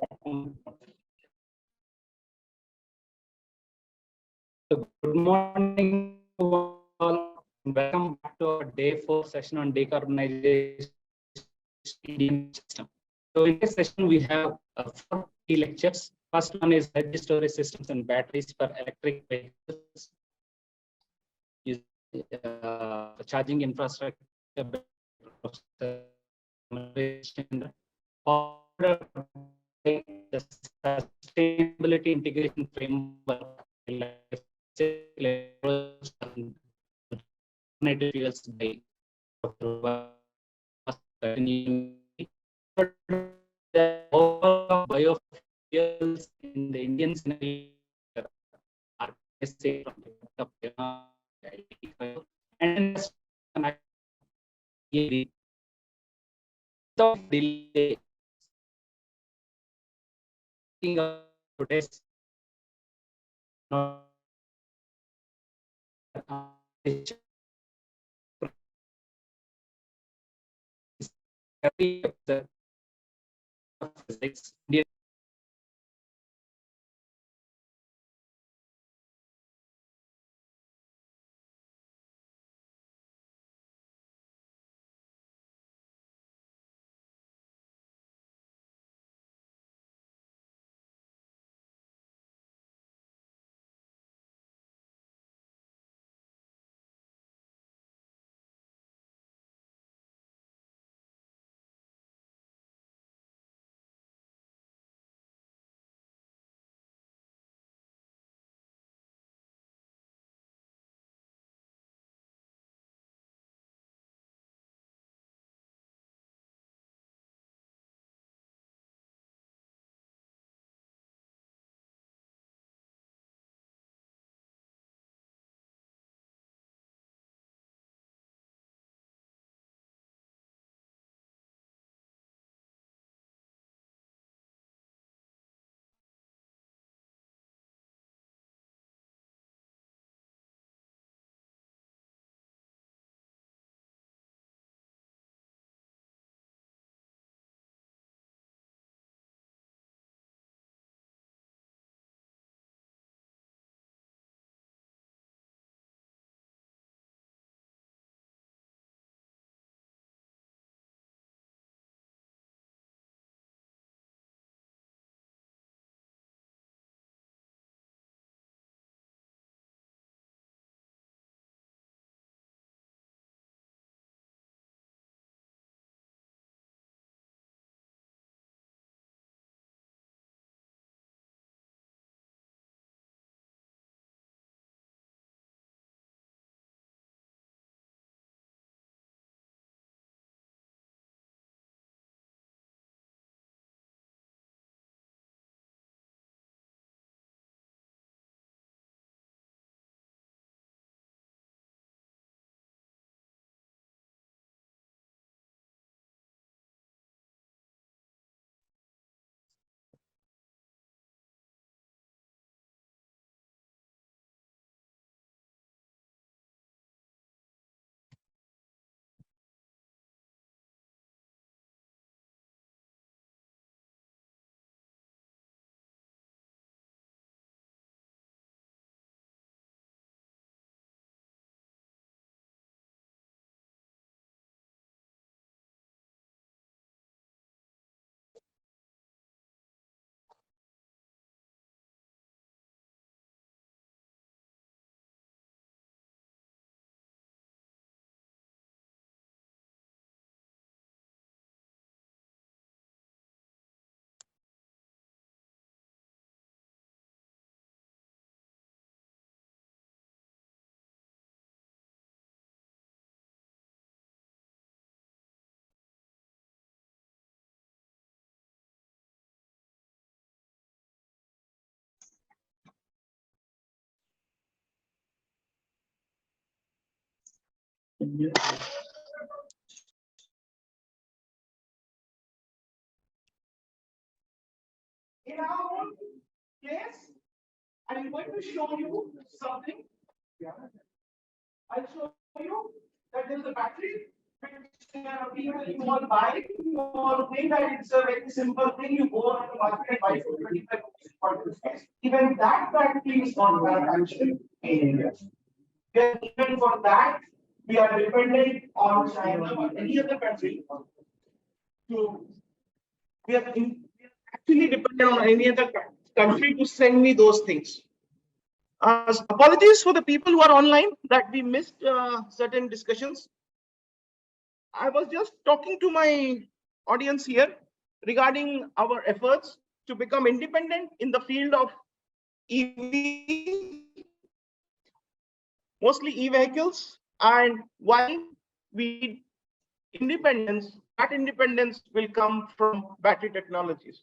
Good morning to all. Welcome back to our day 4 session on decarbonization Indian system. So in this session, we have 4 key lectures. First one is energy storage systems and batteries for electric vehicles, charging infrastructure, the sustainability integration framework, alternative fuels by biofuels in the Indian scenario are safe and without delay today's physics. In our own place, I'm going to show you something. Yeah. I'll show you that there is a battery You all buy it, you all think that it's a very simple thing. You go on the market and buy for 25 rupees for this. Even that factory is not manufactured in India. Even for that, we are dependent on China or any other country to we are actually dependent on any other country to send me those things. Apologies for the people who are online that we missed certain discussions. I was just talking to my audience here regarding our efforts to become independent in the field of EV, mostly e-vehicles, and why we independence, that independence will come from battery technologies.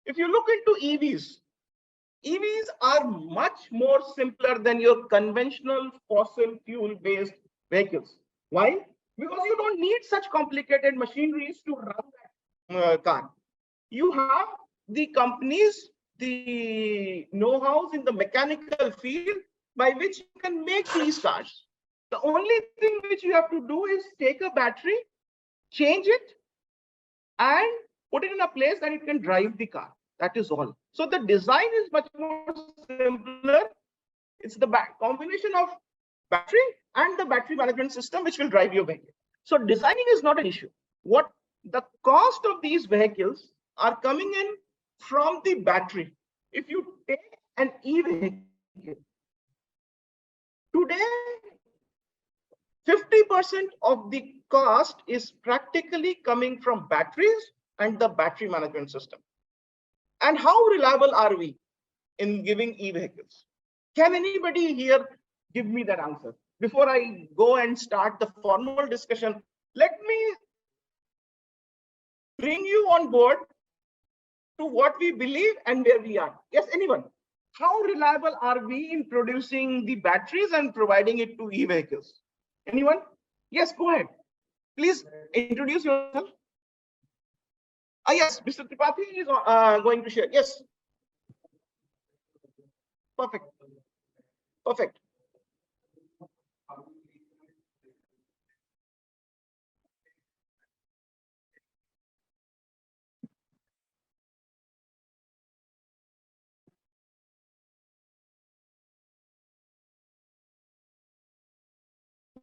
If you look into EVs are much more simpler than your conventional fossil fuel based vehicles. Why? Because you don't need such complicated machineries to run that car. You have the companies, the know-hows in the mechanical field by which you can make these cars. The only thing which you have to do is take a battery, change it, and put it in a place that it can drive the car. That is all. So the design is much more simpler. It's the combination of battery and the battery management system which will drive your vehicle. So designing is not an issue. What the cost of these vehicles are coming in from the battery. If you take an e-vehicle, today 50% of the cost is practically coming from batteries and the battery management system. And how reliable are we in giving e-vehicles? Can anybody here give me that answer? Before I go and start the formal discussion, let me bring you on board to what we believe and where we are. Yes, anyone? How reliable are we in producing the batteries and providing it to e-vehicles? Anyone? Yes, go ahead. Please introduce yourself. Yes, Mr. Tripathi is going to share. Yes. Perfect. Perfect.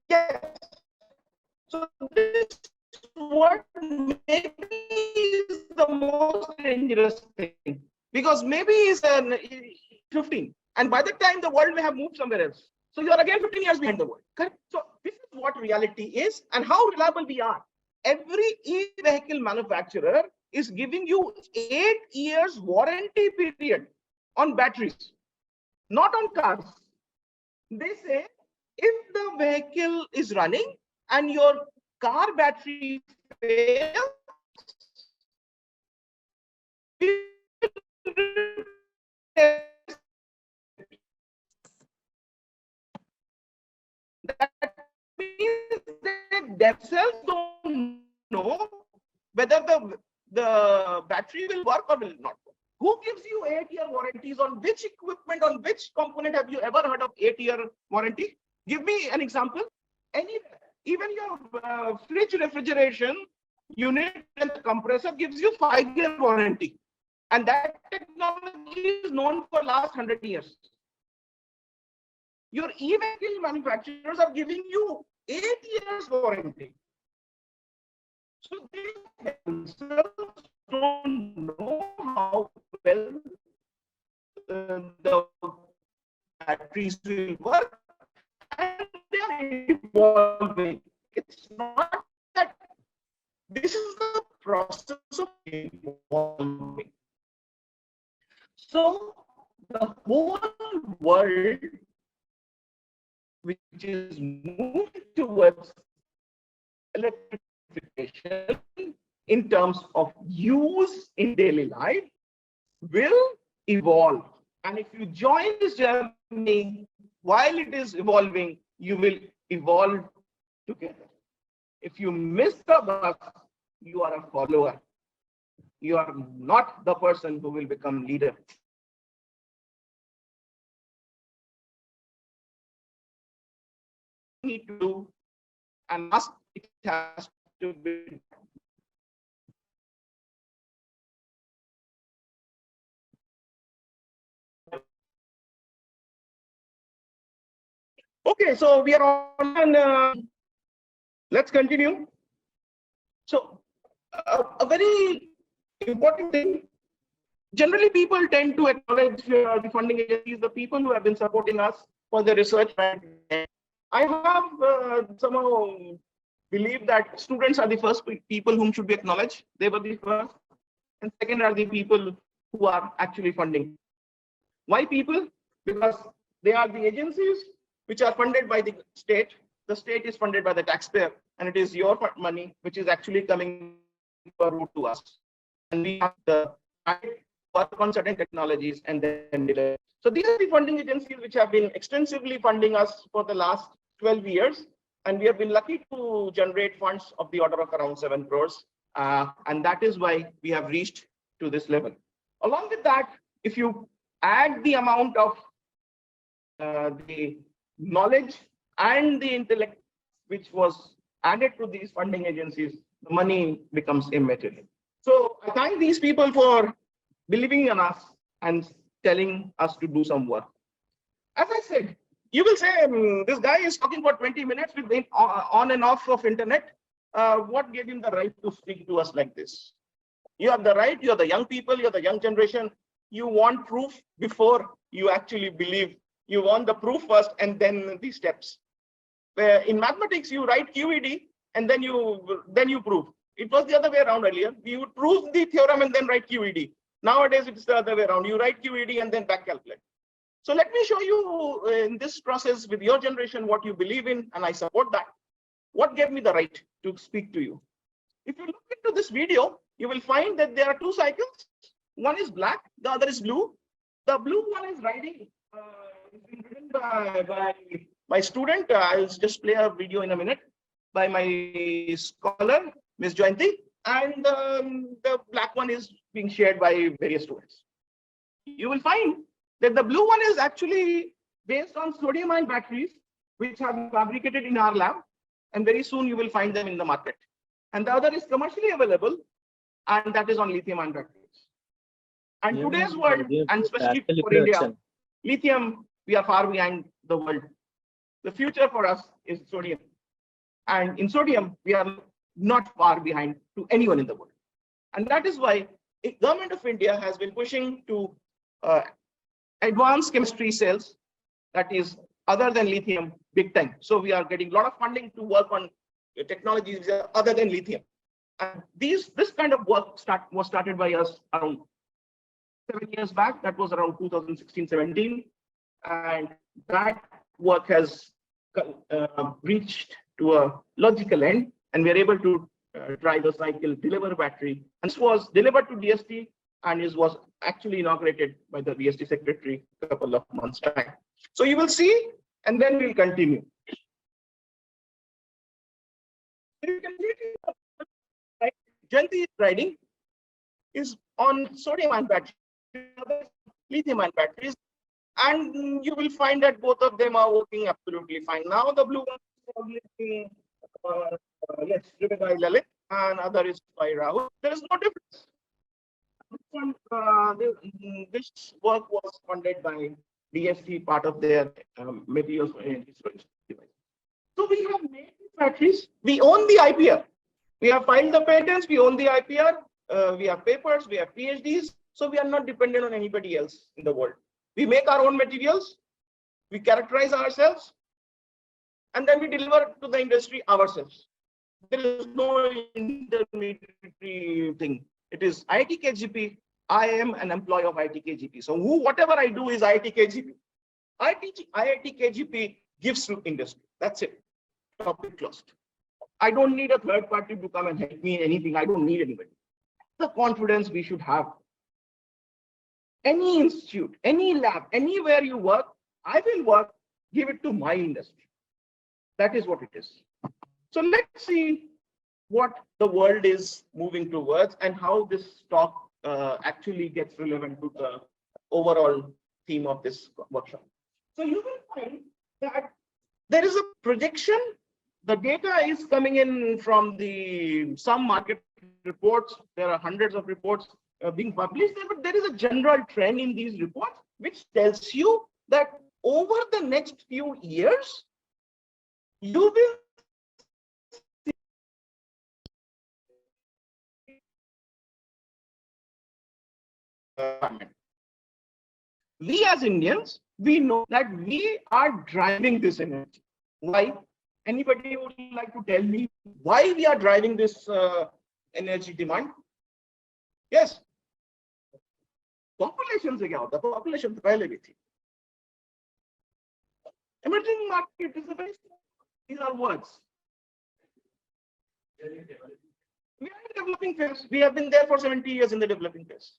Yes. So this what maybe is the most dangerous thing, because maybe it's 15, and by the time the world may have moved somewhere else. So you are again 15 years behind the world. Correct? So this is what reality is and how reliable we are. Every e-vehicle manufacturer is giving you 8 years warranty period on batteries, not on cars. They say if the vehicle is running and your car battery fails, that means they themselves don't know whether the battery will work or will not work. Who gives you 8-year warranties on which equipment, on which component have you ever heard of 8-year warranty? Give me an example. Even your fridge refrigeration unit and compressor gives you 5-year warranty. And that technology is known for last 100 years. Your e-vehicle manufacturers are giving you 8 years warranty. So they themselves don't know how well the batteries will work, and they are evolving. It's not that this is the process of evolving. So the whole world, which is moving towards electrification in terms of use in daily life, will evolve. And if you join this journey while it is evolving, you will evolve together. If you miss the bus, you are a follower. You are not the person who will become leader. Need to do and last it has to be. Okay, so we are on, and let's continue. So a very important thing. Generally, people tend to acknowledge the funding agencies, the people who have been supporting us for the research. I have somehow believed that students are the first people whom should be acknowledged. They were the first. And second are the people who are actually funding. Why people? Because they are the agencies which are funded by the state. The state is funded by the taxpayer, and it is your money which is actually coming to us. And we have the work on certain technologies and then deliver. So these are the funding agencies which have been extensively funding us for the last 12 years. And we have been lucky to generate funds of the order of around 7 crores. And that is why we have reached to this level. Along with that, if you add the amount of the knowledge and the intellect which was added to these funding agencies, the money becomes immaterial. So I thank these people for believing in us and telling us to do some work. As I said, you will say, this guy is talking for 20 minutes with the on and off of internet. What gave him the right to speak to us like this? You have the right, you're the young people, you're the young generation. You want proof before you actually believe. You want the proof first and then the steps. Where in mathematics, you write QED and then you prove. It was the other way around earlier. We would prove the theorem and then write QED. Nowadays, it's the other way around. You write QED and then back calculate. So let me show you in this process with your generation what you believe in, and I support that. What gave me the right to speak to you? If you look into this video, you will find that there are 2 cycles. One is black, the other is blue. The blue one is riding, it's been written by my student. I'll just play a video in a minute by my scholar, Ms. Jayanti. And the black one is being shared by various students. You will find that the blue one is actually based on sodium-ion batteries, which have been fabricated in our lab, and very soon you will find them in the market. And the other is commercially available, and that is on lithium-ion batteries. And today's world, and especially for India, lithium, we are far behind the world. The future for us is sodium. And in sodium, we are not far behind to anyone in the world. And that is why the government of India has been pushing to advanced chemistry cells, that is other than lithium, big time. So we are getting a lot of funding to work on technologies other than lithium. And this kind of work was started by us around 7 years back. That was around 2016-17. And that work has reached to a logical end. And we are able to drive the cycle, deliver a battery. And this was delivered to DST, and it was actually inaugurated by the DST secretary a couple of months back. So you will see, and then we'll continue. You can see, right? Jayanti riding is on sodium-ion batteries, lithium-ion batteries, and you will find that both of them are working absolutely fine. Now the blue one is being yes, driven by Lalit, and other is by Rahul. There is no difference. This work was funded by DST, part of their materials for energy storage device. So we have made these batteries. We own the IPR. We have filed the patents. We own the IPR. We have papers. We have PhDs. So we are not dependent on anybody else in the world. We make our own materials. We characterize ourselves, and then we deliver to the industry ourselves. There is no intermediary thing. It is IIT KGP. I am an employee of IIT KGP. So whatever I do is IIT KGP. IIT KGP gives to industry. That's it. Topic closed. I don't need a third party to come and help me in anything. I don't need anybody. The confidence we should have. Any institute, any lab, anywhere you work, I will work, give it to my industry. That is what it is. So let's see what the world is moving towards and how this talk actually gets relevant to the overall theme of this workshop. So you will find that there is a projection the data is coming in from some market reports. There are hundreds of reports being published there, but there is a general trend in these reports which tells you that over the next few years, you will we as Indians, we know that we are driving this energy. Why? Anybody would like to tell me why we are driving this energy demand? Yes. Population से क्या होता है? Population तो पहले भी थी. Emerging market is a very, these are words. We are in the developing phase. We have been there for 70 years in the developing phase.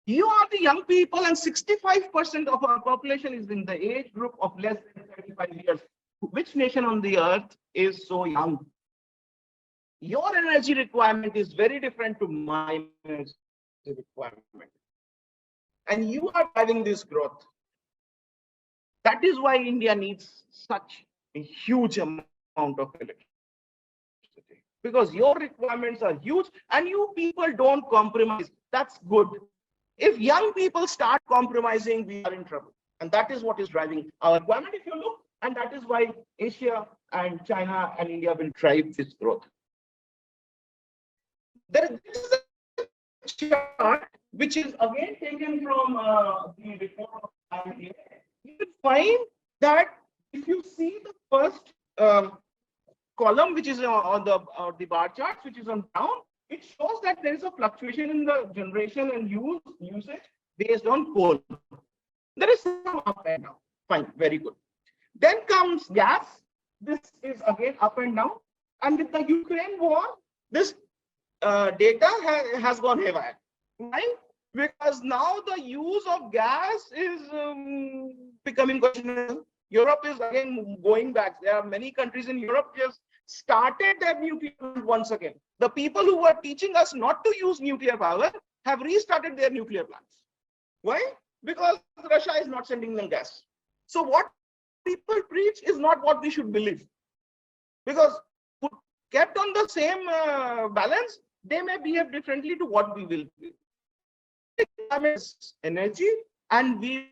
You are the young people, and 65% of our population is in the age group of less than 35 years. Which nation on the earth is so young? Your energy requirement is very different to my energy requirement. And you are driving this growth. That is why India needs such a huge amount of electricity. Because your requirements are huge and you people don't compromise. That's good. If young people start compromising, we are in trouble. And that is what is driving our requirement, if you look. And that is why Asia and China and India will drive this growth. There is a chart which is again taken from the report of IMD. You will find that if you see the first column, which is on the bar charts, which is on down, it shows that there is a fluctuation in the generation and usage based on coal. There is some up and down. Fine, very good. Then comes gas. This is again up and down. And with the Ukraine war, this data has gone haywire. Right? Because now the use of gas is becoming questionable. Europe is again going back. There are many countries in Europe just started their nuclear once again. The people who were teaching us not to use nuclear power have restarted their nuclear plants. Why? Because Russia is not sending them gas. So what people preach is not what we should believe. Because kept on the same balance, they may behave differently to what we will be. Energy, and we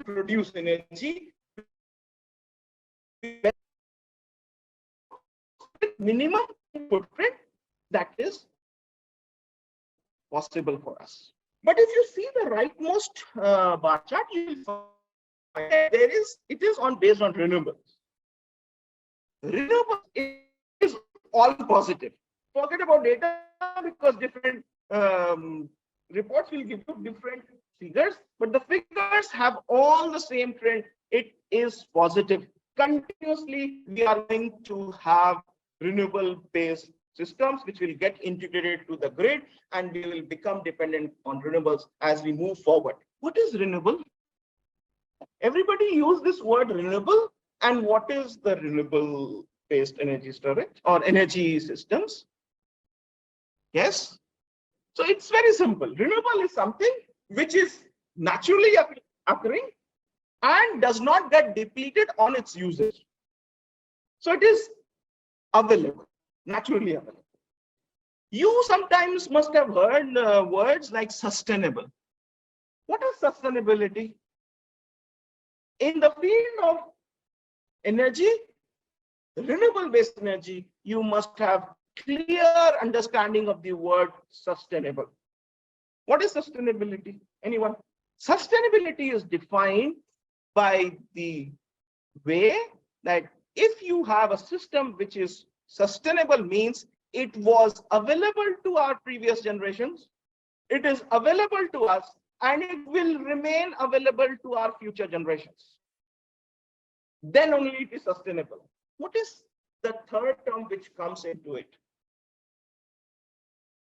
produce energy minimum footprint that is possible for us. But if you see the rightmost bar chart, you will find that it is based on renewables. Renewables is all positive. Forget about data because different reports will give you different figures, but the figures have all the same trend. It is positive. Continuously, we are going to have renewable-based systems which will get integrated to the grid, and we will become dependent on renewables as we move forward. What is renewable? Everybody use this word renewable, and what is the renewable-based energy storage or energy systems? Yes. So it's very simple. Renewable is something which is naturally occurring and does not get depleted on its usage. So it is available, naturally available. You sometimes must have heard words like sustainable. What is sustainability? In the field of energy, renewable-based energy, you must have clear understanding of the word sustainable. What is sustainability? Anyone? Sustainability is defined by the way that if you have a system which is sustainable, means it was available to our previous generations, it is available to us, and it will remain available to our future generations. Then only it is sustainable. What is the third term which comes into it?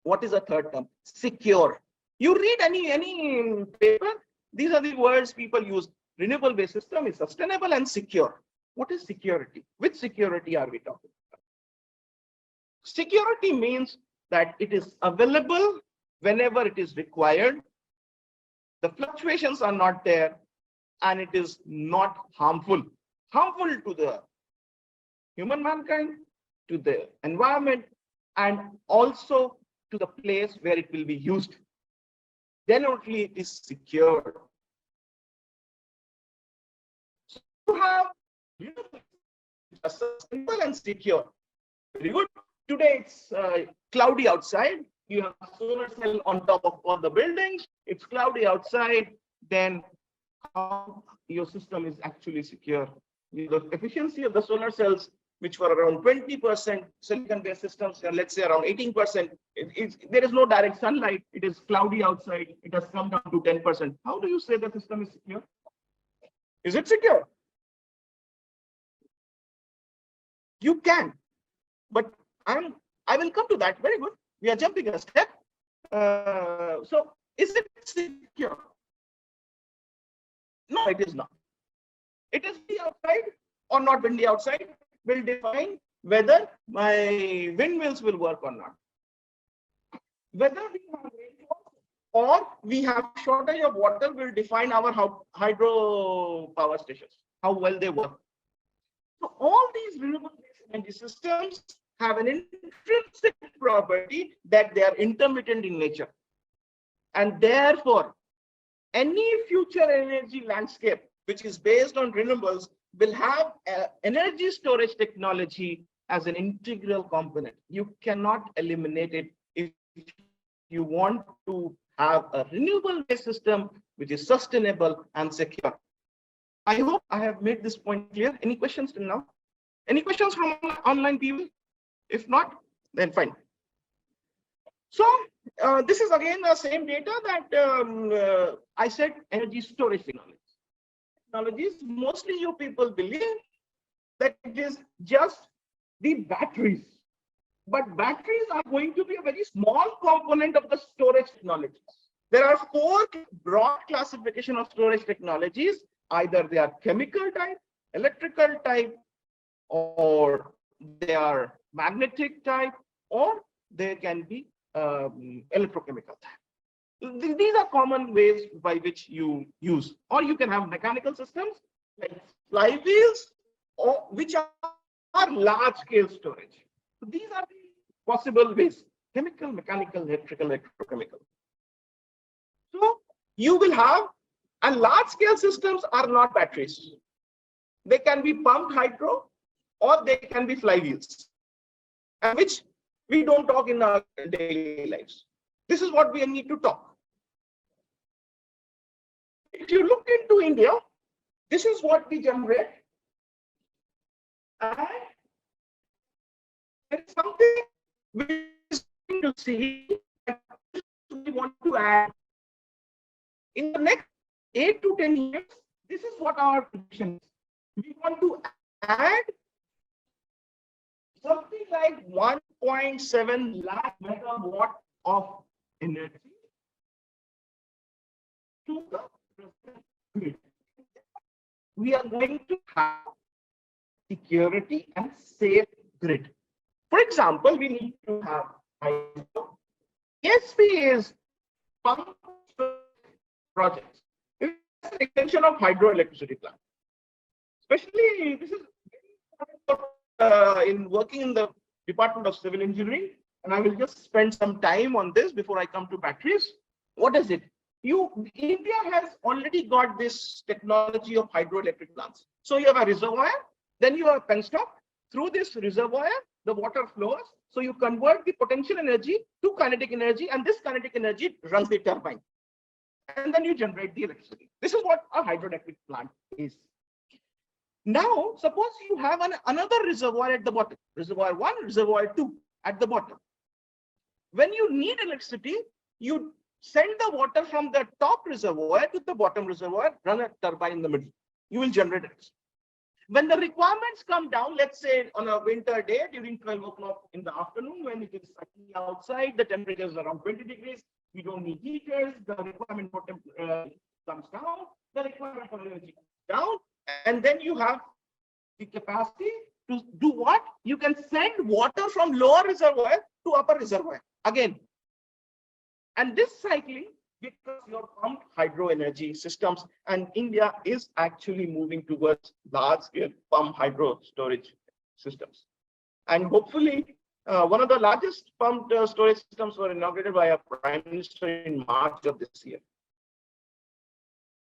What is the third term? Secure. You read any paper, these are the words people use. Renewable-based system is sustainable and secure. What is security? Which security are we talking about? Security means that it is available whenever it is required. The fluctuations are not there, and it is not harmful to the human mankind, to the environment, and also to the place where it will be used. Then only it is secure. So you have just simple and secure. Very good. Today it's cloudy outside. You have a solar cell on top of all the buildings. It's cloudy outside. Then how your system is actually secure? The efficiency of the solar cells, which were around 20%, silicon-based systems, let's say around 18%. There is no direct sunlight. It is cloudy outside. It has come down to 10%. How do you say the system is secure? Is it secure? You can, but I will come to that. Very good. We are jumping a step. So is it secure? No, it is not. It is windy outside or not windy outside will define whether my windmills will work or not. Whether we have rainfall or we have shortage of water will define our hydro power stations, how well they work. So all these renewable energy systems have an intrinsic property that they are intermittent in nature. And therefore, any future energy landscape which is based on renewables will have energy storage technology as an integral component. You cannot eliminate it if you want to have a renewable-based system which is sustainable and secure. I hope I have made this point clear. Any questions till now? Any questions from online people? If not, then fine. So this is again the same data that I said energy storage technologies. Mostly you people believe that it is just the batteries. But batteries are going to be a very small component of the storage technologies. There are 4 broad classification of storage technologies. Either they are chemical type, electrical type, or they are magnetic type, or they can be electrochemical type. These are common ways by which you use, or you can have mechanical systems like flywheels, or which are large scale storage. So these are the possible ways: chemical, mechanical, electrical, electrochemical. So you will have, and large scale systems are not batteries. They can be pumped hydro or they can be flywheels, and which we don't talk in our daily lives. This is what we need to talk. If you look into India, this is what we generate. And there is something we need to see that we want to add. In the next 8 to 10 years, this is what our prediction is. We want to add something like 1.7 lakh megawatt of energy to the grid. We are going to have security and safe grid. For example, we need to have hydro. ESP is pump projects. It's an extension of hydroelectricity plant. Especially this is in working in the Department of Civil Engineering, and I will just spend some time on this before I come to batteries. What is it? India has already got this technology of hydroelectric plants. So you have a reservoir, then you have a penstock. Through this reservoir, the water flows. So you convert the potential energy to kinetic energy, and this kinetic energy runs the turbine. And then you generate the electricity. This is what a hydroelectric plant is. Now, suppose you have another reservoir at the bottom, reservoir 1, reservoir 2 at the bottom. When you need electricity, you send the water from the top reservoir to the bottom reservoir, run a turbine in the middle. You will generate electricity. When the requirements come down, let's say on a winter day during 12 o'clock in the afternoon, when it is sunny outside, the temperature is around 20 degrees, we don't need heaters, the requirement for comes down, the requirement for energy comes down, and then you have the capacity to do what? You can send water from lower reservoir to upper reservoir again. And this cycling, because your pumped hydro energy systems, and India is actually moving towards large scale pump hydro storage systems. And hopefully, one of the largest pumped storage systems were inaugurated by our Prime Minister in March of this year.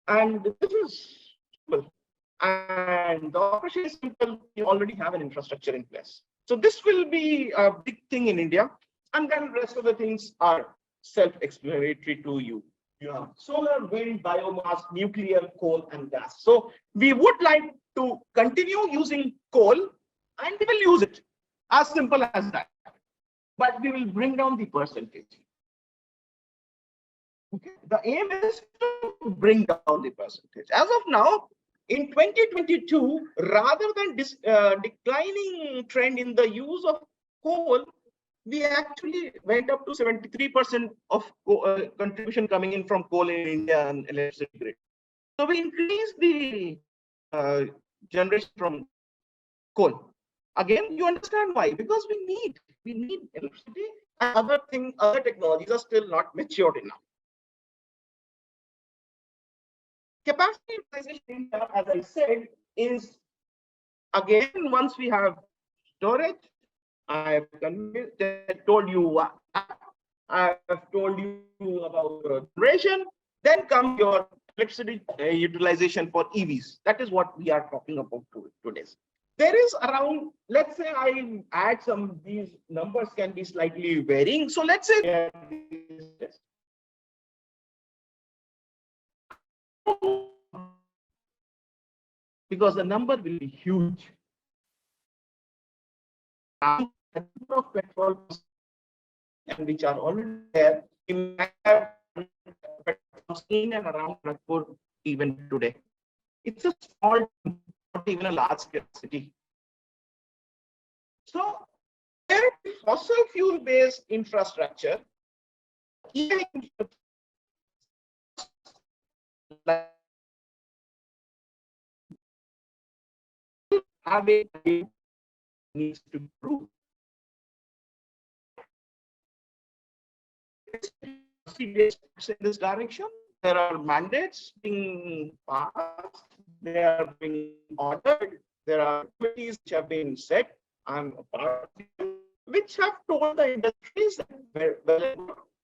And this is simple. And the operation is simple. You already have an infrastructure in place. So this will be a big thing in India. And then the rest of the things are self-explanatory to you. You have solar, wind, biomass, nuclear, coal, and gas. So we would like to continue using coal, and we will use it. As simple as that. But we will bring down the percentage. Okay. The aim is to bring down the percentage. As of now, in 2022, rather than declining trend in the use of coal, we actually went up to 73% of contribution coming in from coal in India and electricity grid. So we increased the generation from coal. Again, you understand why? Because we need electricity, and other technologies are still not matured enough. Capacity utilization, as I said, is again, once we have storage, I have told you I have told you about generation, then comes your electricity utilization for EVs. That is what we are talking about today. There is around, let's say I add some, these numbers can be slightly varying. So let's say because the number will be huge. Of petrol and which are already there, we might have in and around Nagpur even today. It's a small, not even a large city. So, there fossil fuel based infrastructure, needs to improve. In this direction, there are mandates being passed, they are being ordered, there are committees which have been set, I'm a part of, which have told the industries that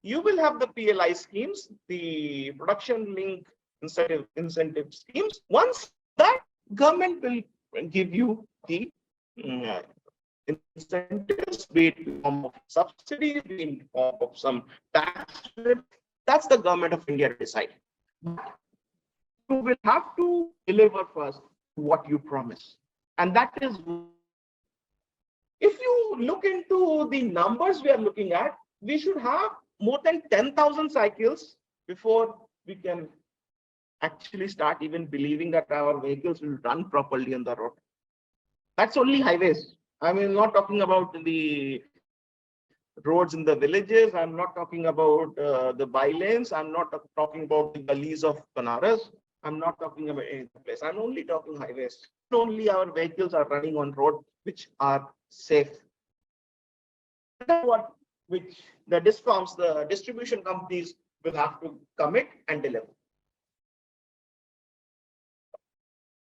you will have the PLI schemes, the production link incentive schemes. Once that, government will give you the incentives, be it in form of subsidies, be in form of some tax. That's the government of India to decide. But you will have to deliver first what you promise. And that is, if you look into the numbers we are looking at, we should have more than 10,000 cycles before we can actually start even believing that our vehicles will run properly on the road. That's only highways. I mean, not talking about the roads in the villages. I'm not talking about the bylanes. I'm not talking about the gullies of Banaras. I'm not talking about any place. I'm only talking highways. Only our vehicles are running on roads which are safe. That's what which the DISCOMs, the distribution companies, will have to commit and deliver.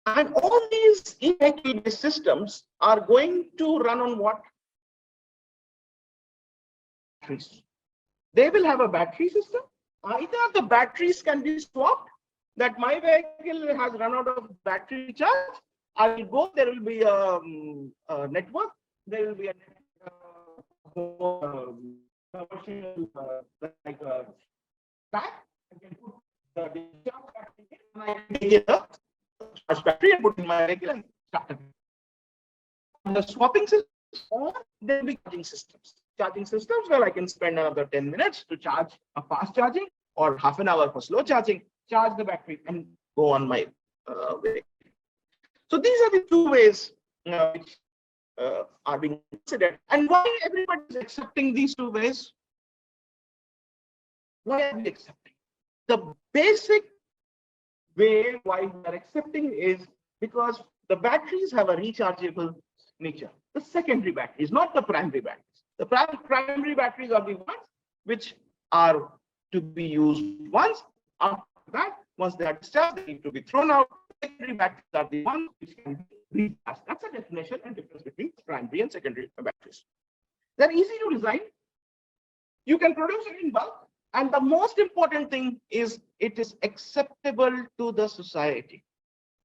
And all these e-vehicle-based systems are going to run on what? Batteries. They will have a battery system. Either the batteries can be swapped, that my vehicle has run out of battery charge, I will go, there will be a network, there will be a commercial like a pack. I can put the discharge battery in, and I can take a charge battery and put in my vehicle and start it. The swapping system, or there will be charging systems. Charging systems where I can spend another 10 minutes to charge a fast charging or half an hour for slow charging, charge the battery and go on my way. So these are the two ways which are being considered. And why everybody is accepting these two ways? Why are we accepting? The basic way why we are accepting is because the batteries have a rechargeable nature. The secondary batteries, not the primary batteries. The primary batteries are the ones which are to be used once. After that, once they are discharged, they need to be thrown out. Secondary batteries are the ones which can be recharged. That's a definition and difference between primary and secondary batteries. They're easy to design. You can produce it in bulk. And the most important thing is it is acceptable to the society.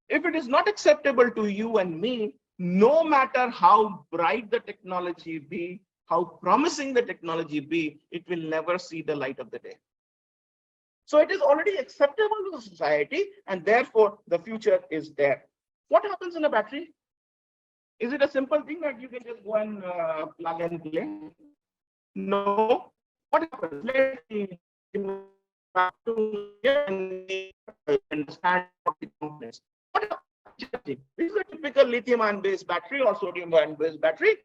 If it is not acceptable to you and me, no matter how bright the technology be, how promising the technology be, it will never see the light of the day. So it is already acceptable to the society, and therefore the future is there. What happens in a battery? Is it a simple thing that you can just go and plug and play? No. What happens? Let's see. Understand the components. What happens? This is a typical lithium-ion based battery or sodium-ion based battery.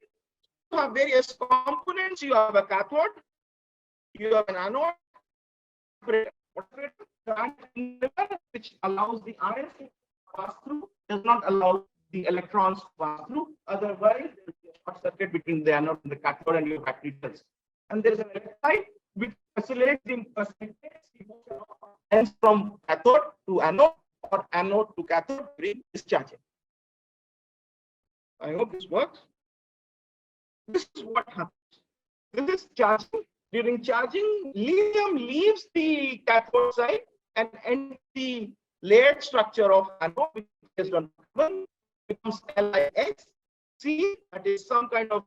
You have various components. You have a cathode, you have an anode, which allows the ions to pass through, does not allow the electrons to pass through. Otherwise, there is a short circuit between the anode and the cathode, and your battery does. And there is an electrolyte which facilitates the motion from cathode to anode or anode to cathode during discharging. I hope this works. This is what happens. This is charging. During charging, lithium leaves the cathode side and enters the layered structure of anode, which is based on carbon, becomes LiX. C, that is some kind of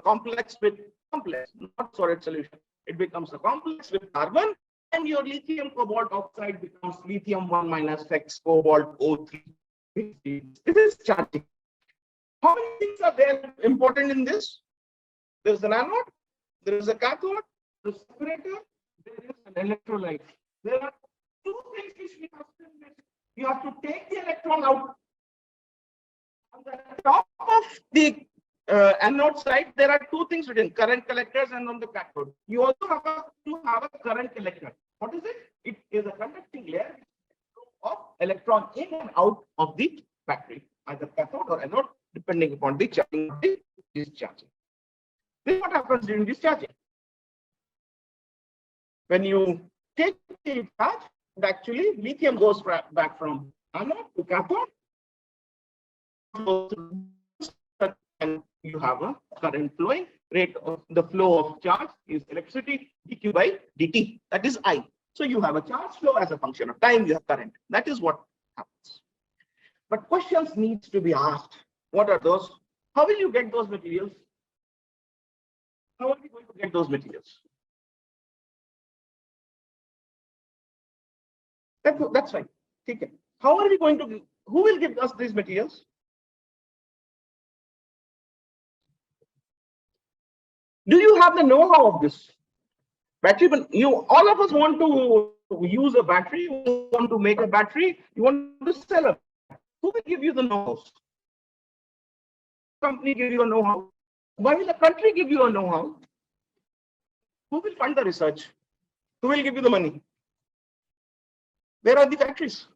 complex with complex, not solid solution. It becomes a complex with carbon, and your lithium cobalt oxide becomes lithium 1 minus X cobalt O3. This is charging. How many things are there important in this? There is an anode, there is a cathode, the separator, there is an electrolyte. There are two things which we have to do. You have to take the electron out. On the top of the anode side, there are two things written: current collectors, and on the cathode, you also have to have a current collector. What is it? It is a conducting layer of electron in and out of the battery, either cathode or anode, depending upon the charging of the discharging. This is what happens during discharging. When you take the charge, actually lithium goes back from anode to cathode, and you have a current flowing. Rate of the flow of charge is electricity, dq by dt, that is I. So you have a charge flow as a function of time, you have current. That is what happens. But questions needs to be asked. What are those? How will you get those materials? How are we going to get those materials? That's right. Take it. How are we going to, who will give us these materials? Do you have the know-how of this battery? But all of us want to use a battery, you want to make a battery, you want to sell it. Who will give you the know-how? Company give you a know-how. Why will the country give you a know-how? Who will fund the research? Who will give you the money? Where are the factories?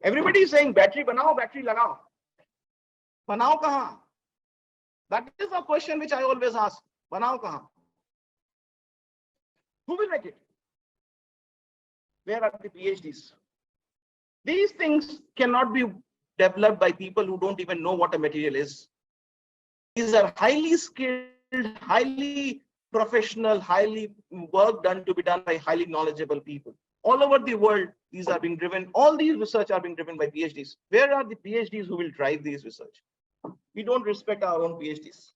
Everybody is saying battery banao, battery lagao. Banao kahan? That is a question which I always ask. Banao kahan? Who will make it? Where are the PhDs? These things cannot be developed by people who don't even know what a material is. These are highly skilled, highly professional, highly work done to be done by highly knowledgeable people. All over the world, these are being driven, all these research are being driven by PhDs. Where are the PhDs who will drive these research? We don't respect our own PhDs.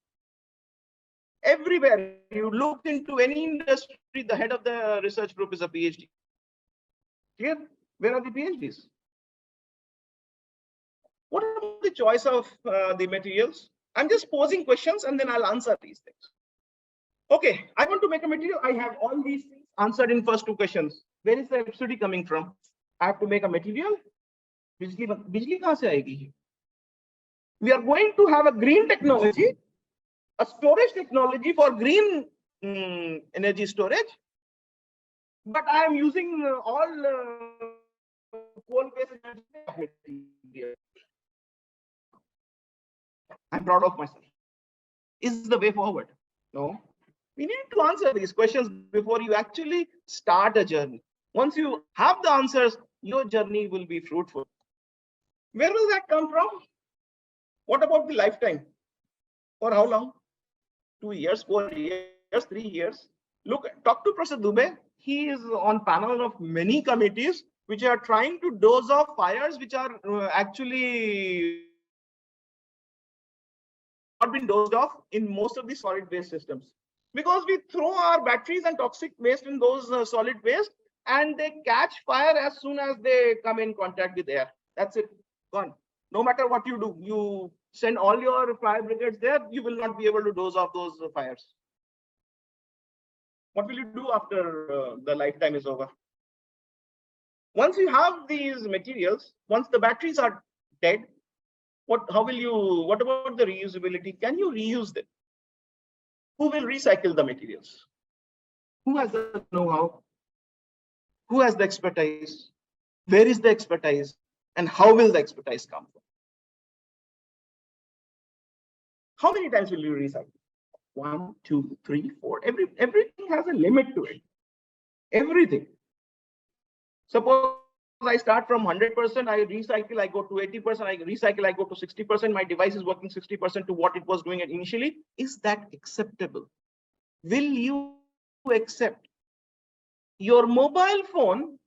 Everywhere you look into any industry, the head of the research group is a PhD. Clear? Where are the PhDs? What about the choice of the materials? I'm just posing questions and then I'll answer these things. Okay, I want to make a material. I have all these things answered in first two questions. Where is the electricity coming from? I have to make a material. Bijli kahan se aayegi? We are going to have a green technology, a storage technology for green energy storage. But I am using all coal-based energy. I'm proud of myself. Is the way forward? No. We need to answer these questions before you actually start a journey. Once you have the answers, your journey will be fruitful. Where will that come from? What about the lifetime? For how long? 2 years, 4 years, 3 years. Look, talk to Professor Dubey. He is on panel of many committees which are trying to dose off fires which are actually not been dosed off in most of the solid waste systems. Because we throw our batteries and toxic waste in those solid waste and they catch fire as soon as they come in contact with air. That's it, gone. No matter what you do, you send all your fire brigades there, you will not be able to dose off those fires. What will you do after the lifetime is over? Once you have these materials, once the batteries are dead, what about the reusability? Can you reuse them? Who will recycle the materials? Who has the know-how? Who has the expertise? Where is the expertise? And how will the expertise come from? How many times will you recycle? 1, 2, 3, 4. Everything has a limit to it. Everything. Suppose I start from 100%, I recycle, I go to 80%, I recycle, I go to 60%, my device is working 60% to what it was doing initially. Is that acceptable? Will you accept your mobile phone?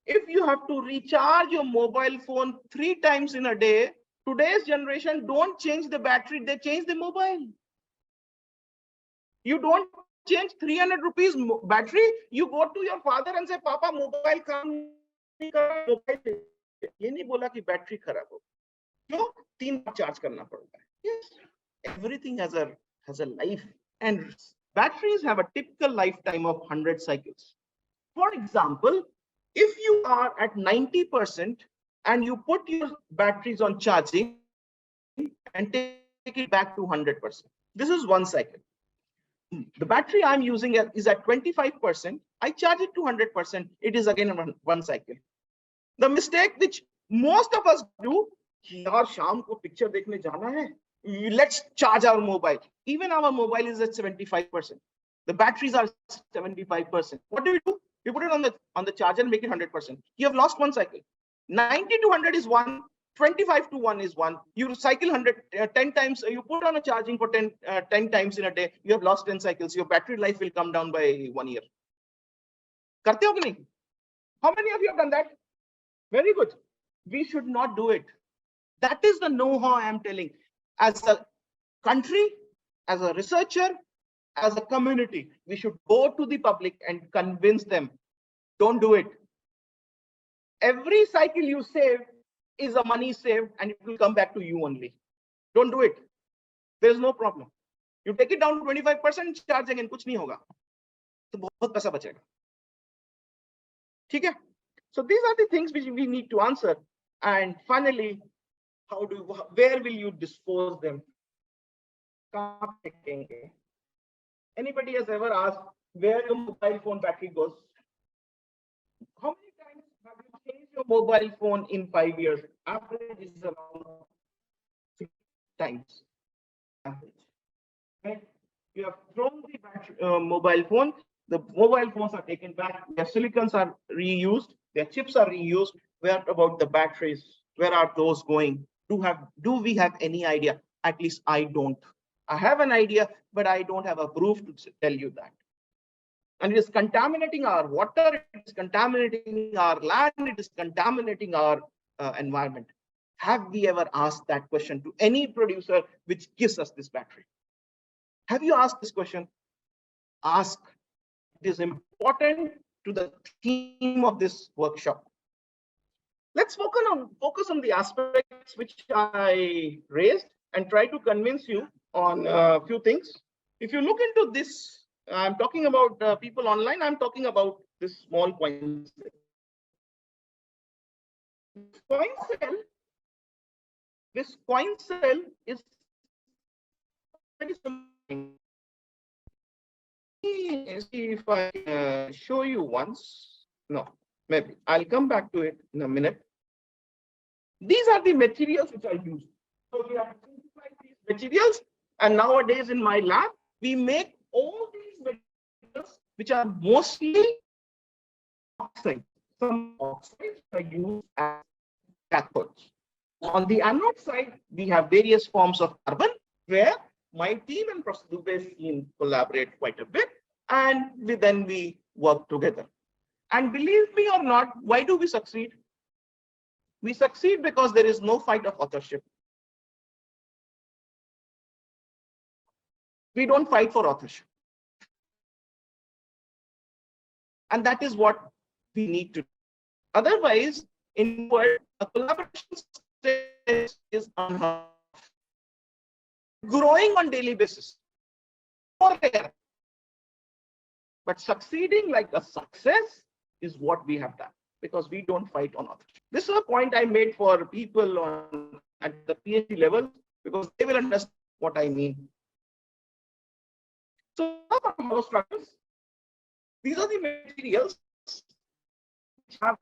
If you have to recharge your mobile phone 3 times in a day, today's generation don't change the battery, they change the mobile. You don't change 300 rupees battery, you go to your father and say, Papa, mobile come. ये नहीं बोला कि battery खराब हो, क्यों 3 बार charge करना पड़ता है. Yes, everything has a life, and batteries have a typical lifetime of 100 cycles. For example, if you are at 90% and you put your batteries on charging and take it back to 100%, this is 1 cycle. The battery I'm using is at 25%. I charge it to 100%. It is again one cycle. The mistake which most of us do, yaar sham ko picture dekhne jana hai, let's charge our mobile. Even our mobile is at 75%. The batteries are 75%. What do? You put it on the charger and make it 100%. You have lost 1 cycle. 90 to 100 is 1. 25 to 1 is 1. You cycle 10 times, you put on a charging for 10 times in a day, you have lost 10 cycles. Your battery life will come down by 1 year. Karte ho ki nahi? How many of you have done that? Very good. We should not do it. That is the know-how I am telling. As a country, as a researcher, as a community, we should go to the public and convince them. Don't do it. Every cycle you save is a money saved and it will come back to you only. Don't do it. There is no problem. You take it down to 25%, charge again, kuch nahi hoga. तो बहुत पैसा बचेगा. ठीक है? So these are the things which we need to answer. And finally, where will you dispose them? Anybody has ever asked where your mobile phone battery goes? How many times have you changed your mobile phone in 5 years? Average is around 6 times. Average. Right? You have thrown the battery, mobile phone. The mobile phones are taken back. Their silicons are reused. Their chips are reused. Where about the batteries? Where are those going? Do we have any idea? At least I don't. I have an idea, but I don't have a proof to tell you that. And it is contaminating our water, it is contaminating our land, it is contaminating our environment. Have we ever asked that question to any producer which gives us this battery? Have you asked this question? Ask. It is important to the theme of this workshop. Let's focus on the aspects which I raised and try to convince you on a few things. If you look into this, I'm talking about people online, I'm talking about this small coin cell. This coin cell is very simple. See if I show you once. No, maybe I'll come back to it in a minute. These are the materials which are used. So we have simplified these materials, and nowadays in my lab, we make all these materials which are mostly oxides. Some oxides are used as cathodes. On the anode side, we have various forms of carbon where my team and Professor Dubey's team collaborate quite a bit, and we work together. And believe me or not, why do we succeed? We succeed because there is no fight of authorship. We don't fight for authorship. And that is what we need to do. Otherwise, in the world, a collaboration is unheard of. Growing on daily basis. More rare. But succeeding like a success is what we have done, because we don't fight on authorship. This is a point I made for people at the PhD level, because they will understand what I mean. So, hollow structures. These are the materials which have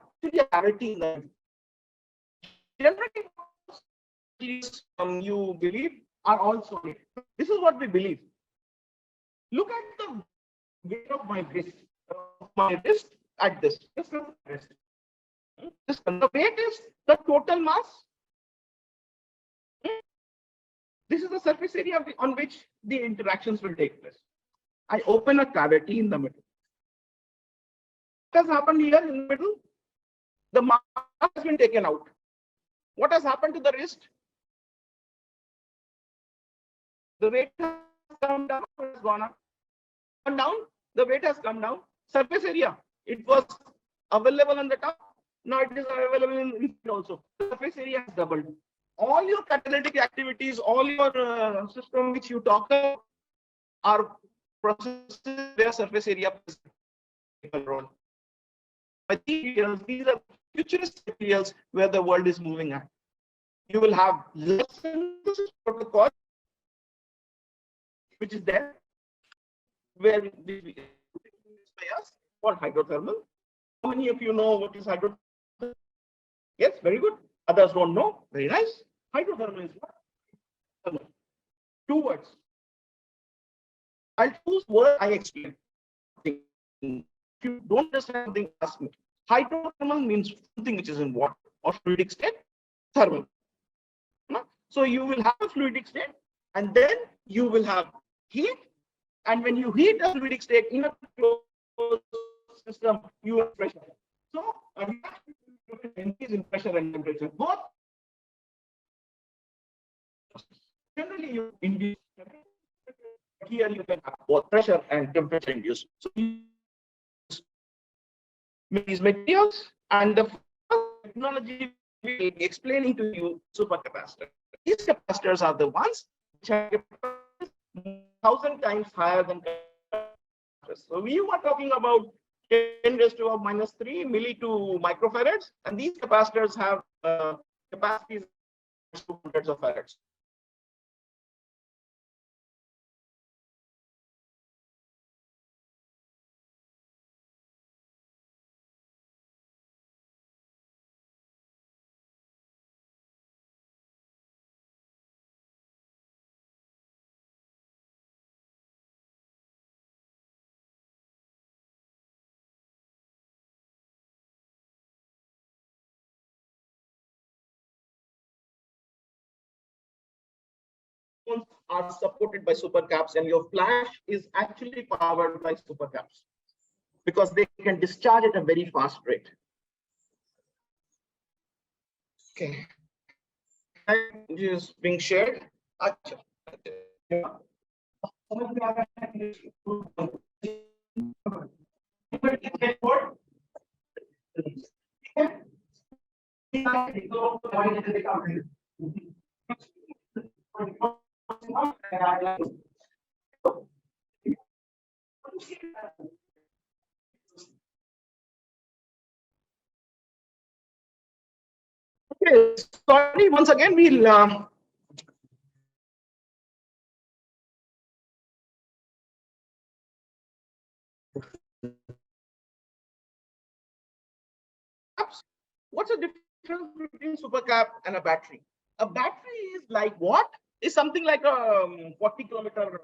clarity in them. Generally, you believe are all solid. This is what we believe. Look at the weight of my wrist at this. This is the wrist. The weight is the total mass. This is the surface area on which the interactions will take place. I open a cavity in the middle. What has happened here in the middle? The mass has been taken out. What has happened to the wrist? The weight has come down, or has gone up? Gone down, the weight has come down. Surface area, it was available on the top. Now it is available in also. Surface area has doubled. All your catalytic activities, all your system which you talk about are processes where surface area plays a role. Materials, these are futuristic materials where the world is moving at. You will have lessons protocol, which is there, where we called hydrothermal. How many of you know what is hydrothermal? Yes, very good. Others don't know. Very nice. Hydrothermal is what? Thermal. 2 words. I'll choose word I explain. If you don't understand something, ask me. Hydrothermal means something which is in water or fluidic state. Thermal. So you will have a fluidic state, and then you will have heat. And when you heat a fluidic state in a closed system, you have pressure. So increase in pressure and temperature. Both generally you induce. Here you can have both pressure and temperature induced. So these materials, and the technology will be explaining to you supercapacitor. These capacitors are the ones which are 1,000 times higher than capacitors. So we were talking about 10 raised to minus 3 milli to microfarads, and these capacitors have capacities of hundreds of farads. Are supported by supercaps, and your flash is actually powered by supercaps because they can discharge at a very fast rate. Okay, is being shared. Okay, sorry, once again, we'll what's the difference between supercap and a battery? A battery is like what? Is something like a 40-kilometer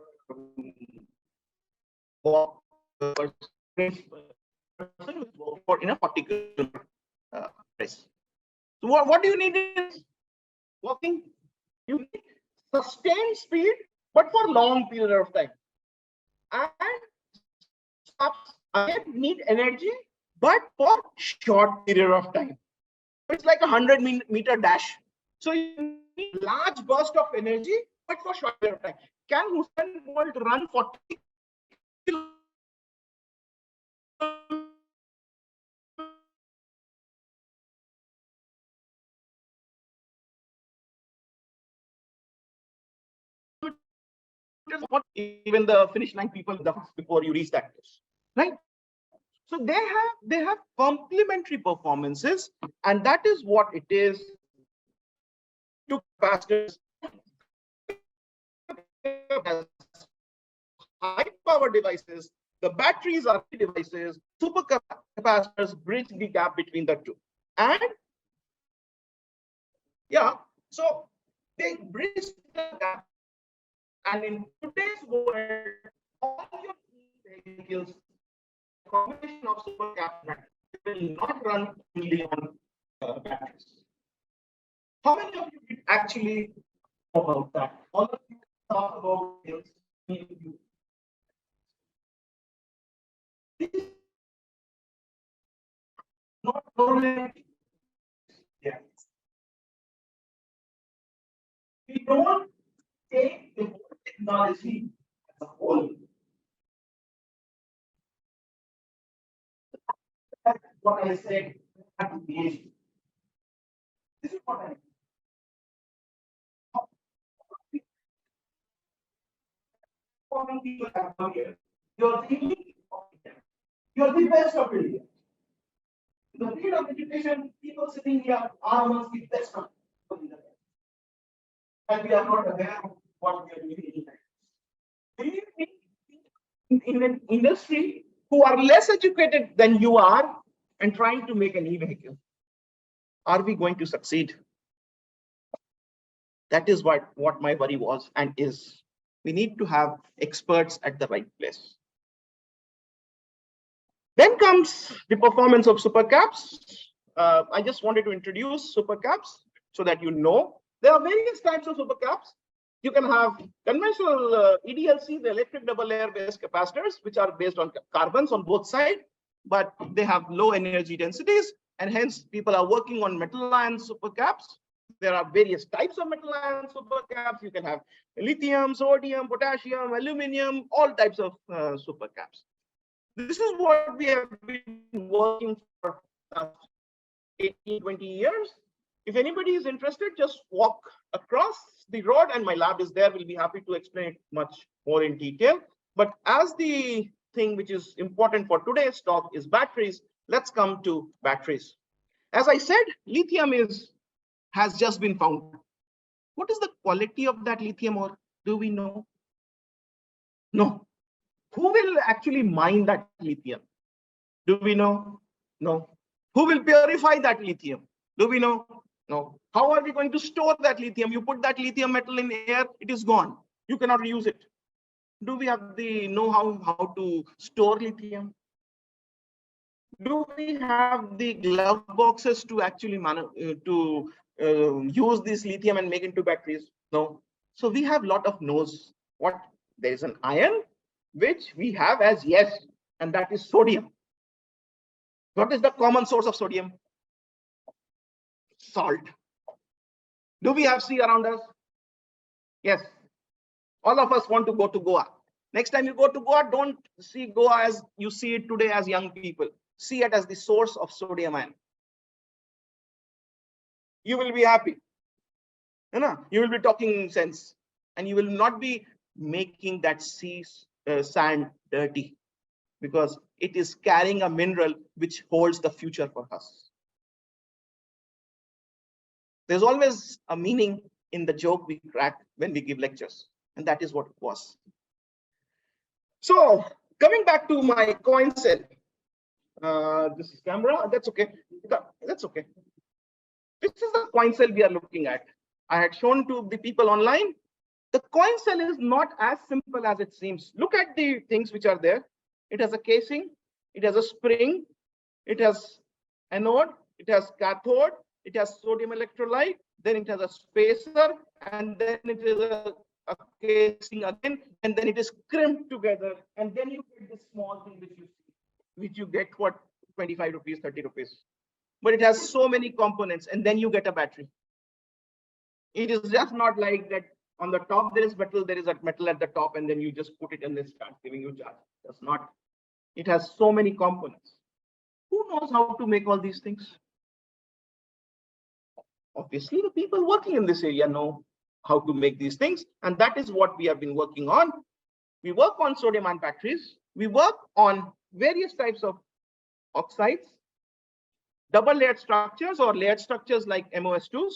walk in a 40-kilometer race. So what do you need? working. You need sustained speed, but for long period of time. And stops again need energy, but for short period of time. It's like a 100-meter dash. So you need large burst of energy, but for short period of time. Can Usain Bolt run 40 even the finish line people before you reach that place, right? So they have complementary performances, and that is what it is to capacitors. High power devices, the batteries are devices, super capacitors bridge the gap between the two. And yeah, so they bridge the gap. And in today's world, all your vehicles, combination of super capacitors will not run only on batteries. How many of you actually know about that? All of you talk about this. This is not problem. Yeah. We don't take the technology as a whole. That's what I said at the beginning. This is what I people have come here. You're the elite of India. You're the best of India. In the field of education, people sitting here are amongst the best of India. And we are not aware of what we are doing. In an industry who are less educated than you are and trying to make an e-vehicle, are we going to succeed? That is what my worry was and is. We need to have experts at the right place. Then comes the performance of supercaps. I just wanted to introduce supercaps so that you know there are various types of supercaps. You can have conventional EDLC, the electric double layer based capacitors, which are based on carbons on both sides, but they have low energy densities, and hence people are working on metal ion supercaps. There are various types of metal ion supercaps. You can have lithium, sodium, potassium, aluminum, all types of supercaps. This is what we have been working for 18, 20 years. If anybody is interested, just walk across the road and my lab is there. We'll be happy to explain it much more in detail. But as the thing which is important for today's talk is batteries, let's come to batteries. As I said, lithium has just been found. What is the quality of that lithium, or do we know? No. Who will actually mine that lithium? Do we know? No. Who will purify that lithium? Do we know? No. How are we going to store that lithium? You put that lithium metal in air, it is gone. You cannot reuse it. Do we have the know-how how to store lithium? Do we have the glove boxes to actually use this lithium and make into batteries? No. So we have a lot of no's. What? There is an ion which we have as yes, and that is sodium. What is the common source of sodium? Salt. Do we have sea around us? Yes. All of us want to go to Goa. Next time you go to Goa, don't see Goa as you see it today as young people. See it as the source of sodium ion. You will be happy. You will be talking sense, and you will not be making that sea sand dirty, because it is carrying a mineral which holds the future for us. There's always a meaning in the joke we crack when we give lectures, and that is what it was. So coming back to my coin cell, this is camera. That's okay. That's okay. This is the coin cell we are looking at. I had shown to the people online. The coin cell is not as simple as it seems. Look at the things which are there. It has a casing, it has a spring, it has anode, it has cathode, it has sodium electrolyte, then it has a spacer, and then it is a casing again, and then it is crimped together, and then you get this small thing which you get what 25 rupees, 30 rupees. But it has so many components, and then you get a battery. It is just not like that on the top there is metal, there is a metal at the top, and then you just put it and it starts giving you charge. That's not. It has so many components. Who knows how to make all these things? Obviously, the people working in this area know how to make these things, and that is what we have been working on. We work on sodium-ion batteries. We work on various types of oxides, double layered structures or layered structures like MOS2s.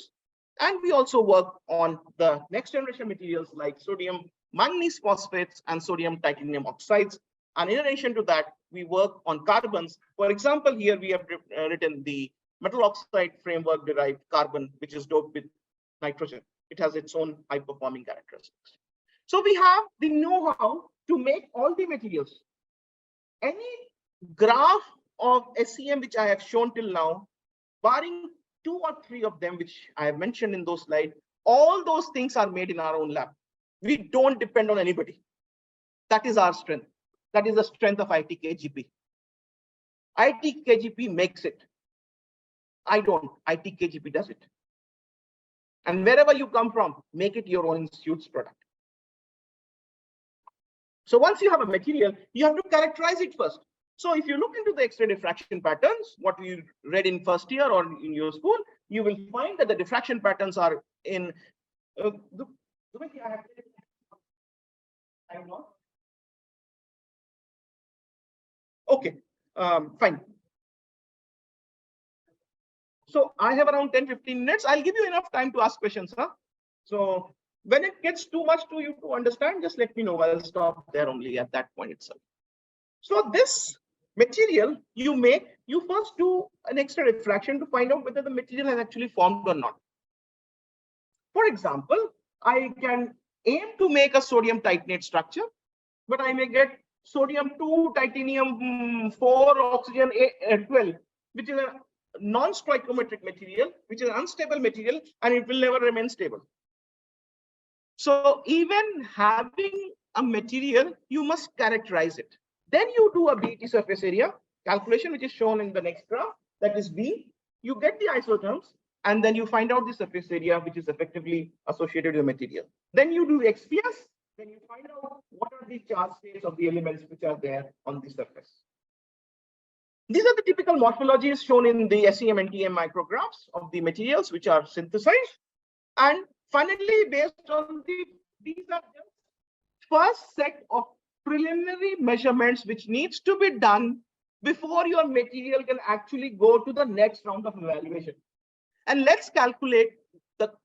And we also work on the next generation materials like sodium manganese phosphates and sodium titanium oxides. And in addition to that, we work on carbons. For example, here we have written the metal oxide framework derived carbon, which is doped with nitrogen. It has its own high performing characteristics. So we have the know-how to make all the materials. Any graph of SEM which I have shown till now, barring 2 or 3 of them, which I have mentioned in those slides, all those things are made in our own lab. We don't depend on anybody. That is our strength. That is the strength of IIT KGP. IIT KGP makes it. I don't. IIT KGP does it. And wherever you come from, make it your own institute's product. So once you have a material, you have to characterize it first. So if you look into the X-ray diffraction patterns, what we read in first year or in your school, you will find that the diffraction patterns are in okay, fine. So I have around 10-15 minutes. I'll give you enough time to ask questions, huh? So when it gets too much to you to understand, just let me know. I'll stop there only at that point itself. So this material you make, you first do an X-ray diffraction to find out whether the material has actually formed or not. For example, I can aim to make a sodium titanate structure, but I may get sodium 2, titanium 4, oxygen 12, which is a non-stoichiometric material, which is an unstable material, and it will never remain stable. So even having a material, you must characterize it. Then you do a BET surface area calculation, which is shown in the next graph, that is B. You get the isotherms, and then you find out the surface area, which is effectively associated with the material. Then you do XPS, then you find out what are the charge states of the elements which are there on the surface. These are the typical morphologies shown in the SEM and TM micrographs of the materials which are synthesized. And finally, based on these are the first set of preliminary measurements which needs to be done before your material can actually go to the next round of evaluation. And let's calculate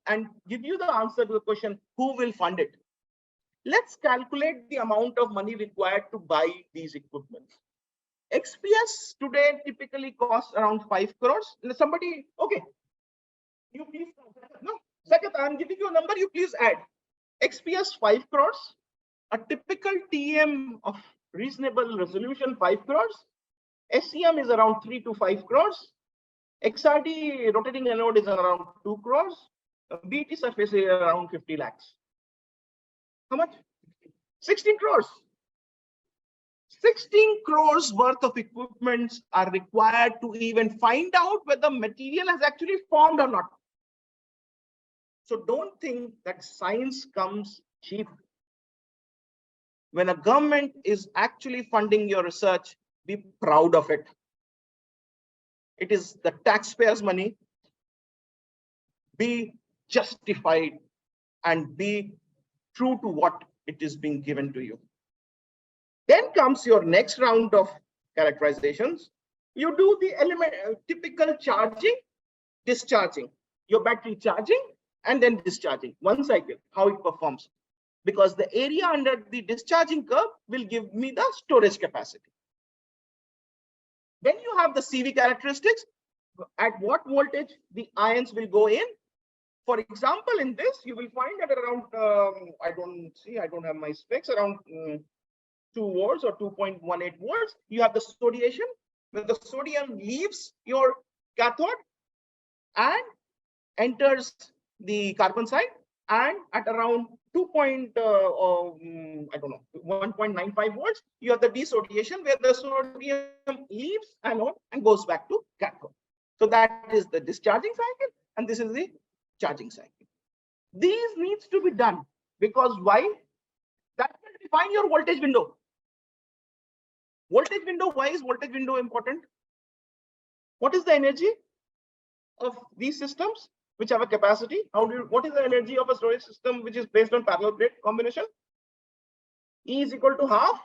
and give you the answer to the question, who will fund it? Let's calculate the amount of money required to buy these equipments. XPS today typically costs around 5 crores. Somebody, okay, you please, no, Saket, I'm giving you a number, you please add. XPS 5 crores, a typical TM of reasonable resolution 5 crores, SEM is around 3 to 5 crores, XRD rotating anode is around 2 crores, BET surface is around 50 lakhs. How much? 16 crores. 16 crores worth of equipments are required to even find out whether material has actually formed or not. So don't think that science comes cheap. When a government is actually funding your research, be proud of it. It is the taxpayers' money. Be justified and be true to what it is being given to you. Then comes your next round of characterizations. You do the element typical charging, discharging, your battery charging, and then discharging. One cycle, how it performs. Because the area under the discharging curve will give me the storage capacity. Then you have the CV characteristics. At what voltage the ions will go in. For example, in this, you will find that around, I don't have my specs, around 2 volts or 2.18 volts. You have the sodiation. When the sodium leaves your cathode, and enters the carbon side, and at around 1.95 volts, you have the desodiation where the sodium leaves anode and goes back to cathode. So that is the discharging cycle, and this is the charging cycle. These needs to be done because why? That will define your voltage window. Voltage window, why is voltage window important? What is the energy of these systems which have a capacity? What is the energy of a storage system which is based on parallel plate combination? E is equal to half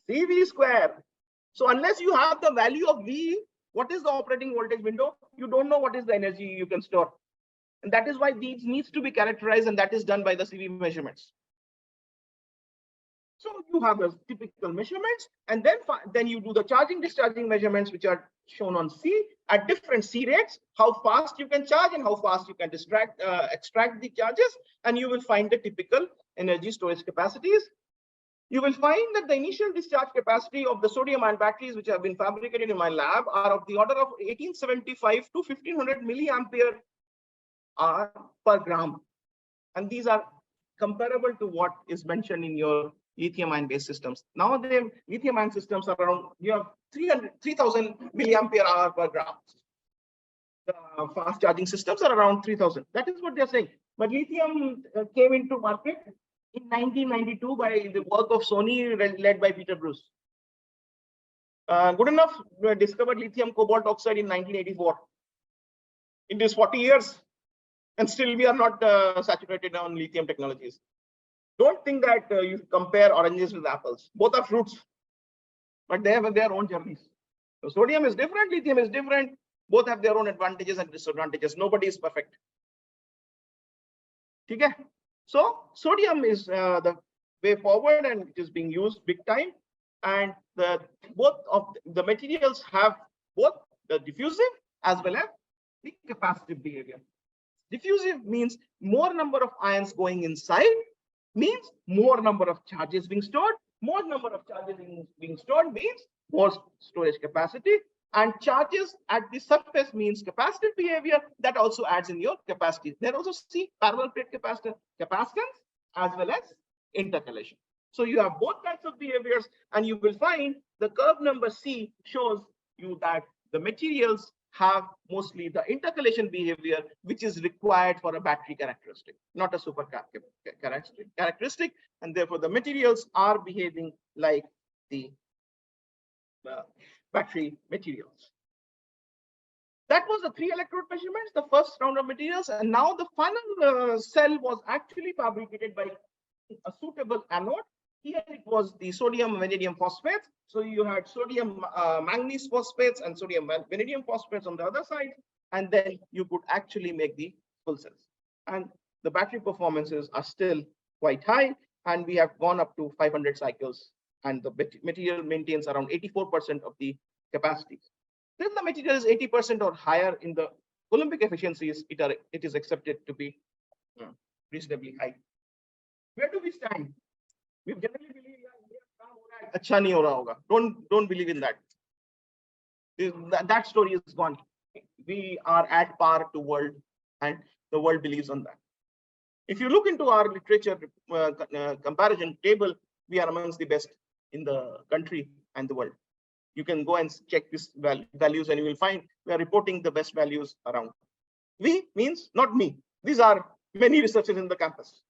CV square. So unless you have the value of V, what is the operating voltage window? You don't know what is the energy you can store. And that is why these needs to be characterized, and that is done by the CV measurements. So you have the typical measurements, and then you do the charging discharging measurements, which are shown on C at different C rates, how fast you can charge and how fast you can extract the charges, and you will find the typical energy storage capacities. You will find that the initial discharge capacity of the sodium-ion batteries, which have been fabricated in my lab, are of the order of 1875 to 1500 milliampere hour per gram. And these are comparable to what is mentioned in your lithium-ion based systems. Now the lithium-ion systems are around, you have 3000 milliampere hour per gram. The fast charging systems are around 3000. That is what they're saying. But lithium came into market in 1992 by the work of Sony, led by Peter Bruce. Goodenough discovered lithium cobalt oxide in 1984. It is 40 years, and still we are not saturated on lithium technologies. Don't think that you compare oranges with apples. Both are fruits, but they have their own journeys. So sodium is different, lithium is different. Both have their own advantages and disadvantages. Nobody is perfect. Okay? So sodium is the way forward, and it is being used big time. And both of the materials have both the diffusive as well as the capacitive behavior. Diffusive means more number of ions going inside, means more number of charges being stored. More number of charges being stored means more storage capacity. And charges at the surface means capacitive behavior. That also adds in your capacity. There also see parallel plate capacitor, capacitance as well as intercalation. So you have both types of behaviors, and you will find the curve number C shows you that the materials have mostly the intercalation behavior, which is required for a battery characteristic, not a super characteristic. And therefore the materials are behaving like the battery materials. That was the 3 electrode measurements, the first round of materials. And now the final cell was actually fabricated by a suitable anode. Here it was the sodium vanadium phosphates. So you had sodium manganese phosphates and sodium vanadium phosphates on the other side. And then you could actually make the full cells. And the battery performances are still quite high. And we have gone up to 500 cycles. And the material maintains around 84% of the capacities. Then the material is 80% or higher in the Coulombic efficiencies, it is accepted to be reasonably high. Where do we stand? We generally believe that acha nahi ho raha hoga. Don't believe in that. That story is gone. We are at par to world, and the world believes on that. If you look into our literature comparison table, we are amongst the best in the country and the world. You can go and check these values, and you will find we are reporting the best values around. We means not me. These are many researchers in the campus.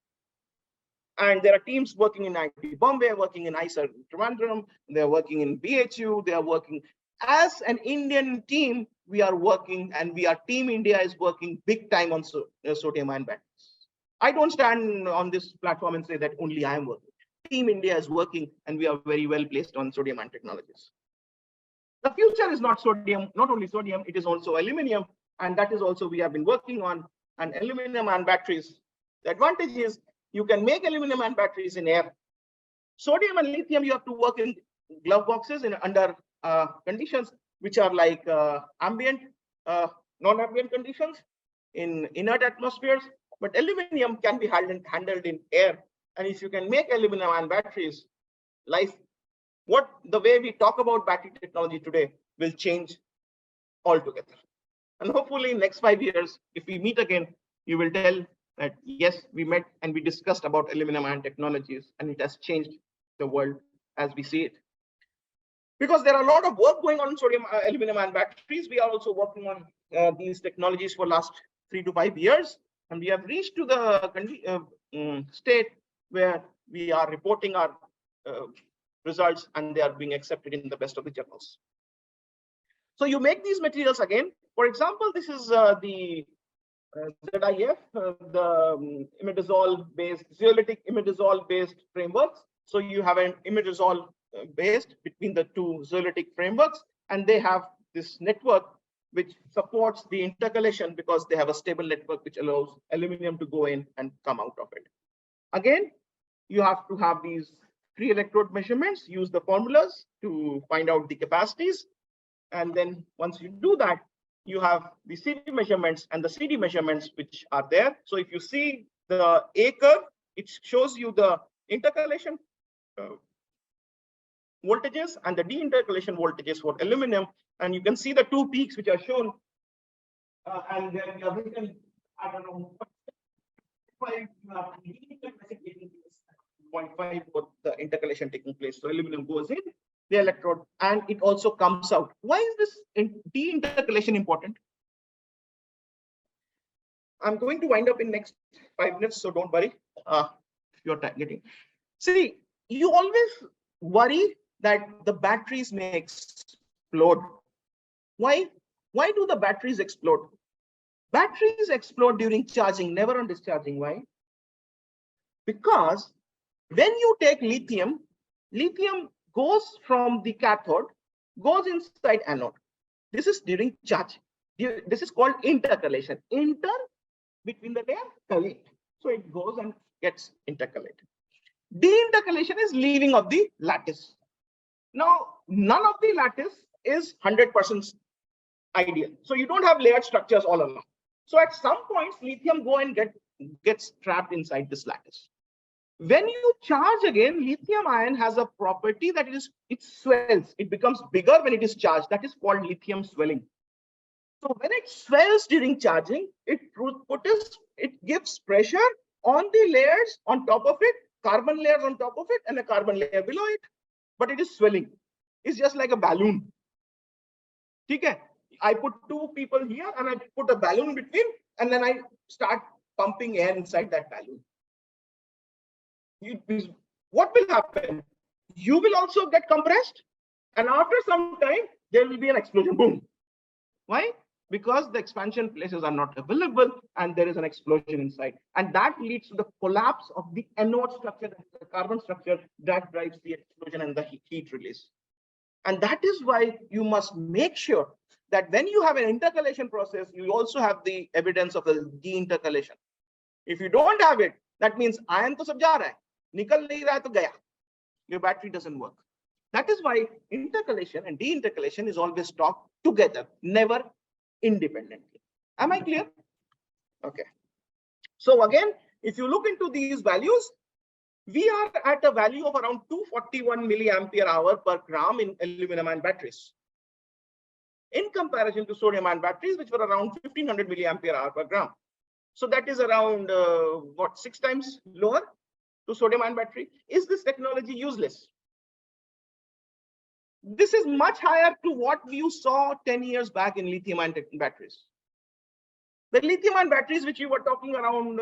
And there are teams working in IIT Bombay, working in IISER Trivandrum, they're working in BHU, they are working as an Indian team. We are working, and Team India is working big time on sodium-ion batteries. I don't stand on this platform and say that only I am working. Team India is working, and we are very well placed on sodium-ion technologies. The future is not sodium, not only sodium, it is also aluminum, and that is also we have been working on, and aluminum-ion batteries. The advantage is you can make aluminum-ion batteries in air. Sodium and lithium, you have to work in glove boxes under conditions which are like ambient, non-ambient conditions in inert atmospheres. But aluminum can be handled in air. And if you can make aluminum-ion batteries, the way we talk about battery technology today will change altogether. And hopefully in next 5 years, if we meet again, you will tell that yes, we met and we discussed about aluminum ion technologies, and it has changed the world as we see it. Because there are a lot of work going on sodium aluminum ion batteries. We are also working on these technologies for last 3 to 5 years, and we have reached to the state where we are reporting our results, and they are being accepted in the best of the journals. So you make these materials again. For example, this is the ZIF, the imidazole-based, zeolitic imidazole-based frameworks. So you have an imidazole based between the two zeolitic frameworks, and they have this network which supports the intercalation because they have a stable network which allows aluminum to go in and come out of it. Again, you have to have these free electrode measurements, use the formulas to find out the capacities. And then once you do that, you have the CD measurements and the CD measurements which are there. So if you see the A curve, it shows you the intercalation voltages and the de-intercalation voltages for aluminum. And you can see the two peaks which are shown. And then we have written, I don't know, 0.5 for the intercalation taking place. So aluminum goes in the electrode and it also comes out. Why is this de-intercalation important? I'm going to wind up in next 5 minutes, so don't worry. You're getting. See, you always worry that the batteries may explode. Why? Why do the batteries explode? Batteries explode during charging, never on discharging. Why? Because when you take lithium, lithium goes from the cathode, goes inside anode. This is during charge. This is called intercalation. Inter between the layer, collate. So it goes and gets intercalated. De-intercalation is leaving of the lattice. Now, none of the lattice is 100% ideal. So you don't have layered structures all along. So at some points, lithium go and gets trapped inside this lattice. When you charge again, lithium ion has a property that it swells. It becomes bigger when it is charged. That is called lithium swelling. So when it swells during charging, it gives pressure on the layers on top of it, carbon layers on top of it, and a carbon layer below it. But it is swelling. It's just like a balloon. Okay? I put two people here and I put a balloon between, and then I start pumping air inside that balloon. What will happen? You will also get compressed, and after some time, there will be an explosion. Boom. Why? Because the expansion places are not available and there is an explosion inside. And that leads to the collapse of the anode structure, the carbon structure that drives the explosion and the heat release. And that is why you must make sure that when you have an intercalation process, you also have the evidence of the de-intercalation. If you don't have it, that means ion to sab ja raha hai, nikal nahi raha to gaya. Your battery doesn't work. That is why intercalation and de-intercalation is always talked together, never independently. Am I clear? Okay. So again, if you look into these values, we are at a value of around 241 milliampere hour per gram in aluminum ion batteries, in comparison to sodium ion batteries, which were around 1500 milliampere hour per gram. So that is around 6 times lower to sodium ion battery. Is this technology useless? This is much higher to what you saw 10 years back in lithium ion batteries. The lithium ion batteries, which you were talking around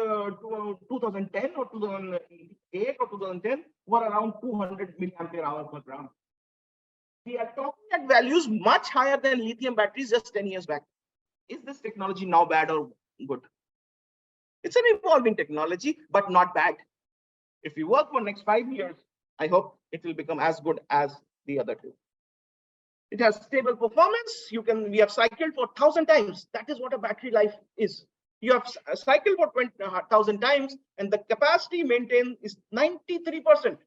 2010 or 2008 or 2010, were around 200 milliampere hour per gram. We are talking at values much higher than lithium batteries just 10 years back. Is this technology now bad or good? It's an evolving technology, but not bad. If we work for next 5 years, I hope it will become as good as the other two. It has stable performance. We have cycled for 1,000 times. That is what a battery life is. You have cycled for 20,000 times, and the capacity maintained is 93%.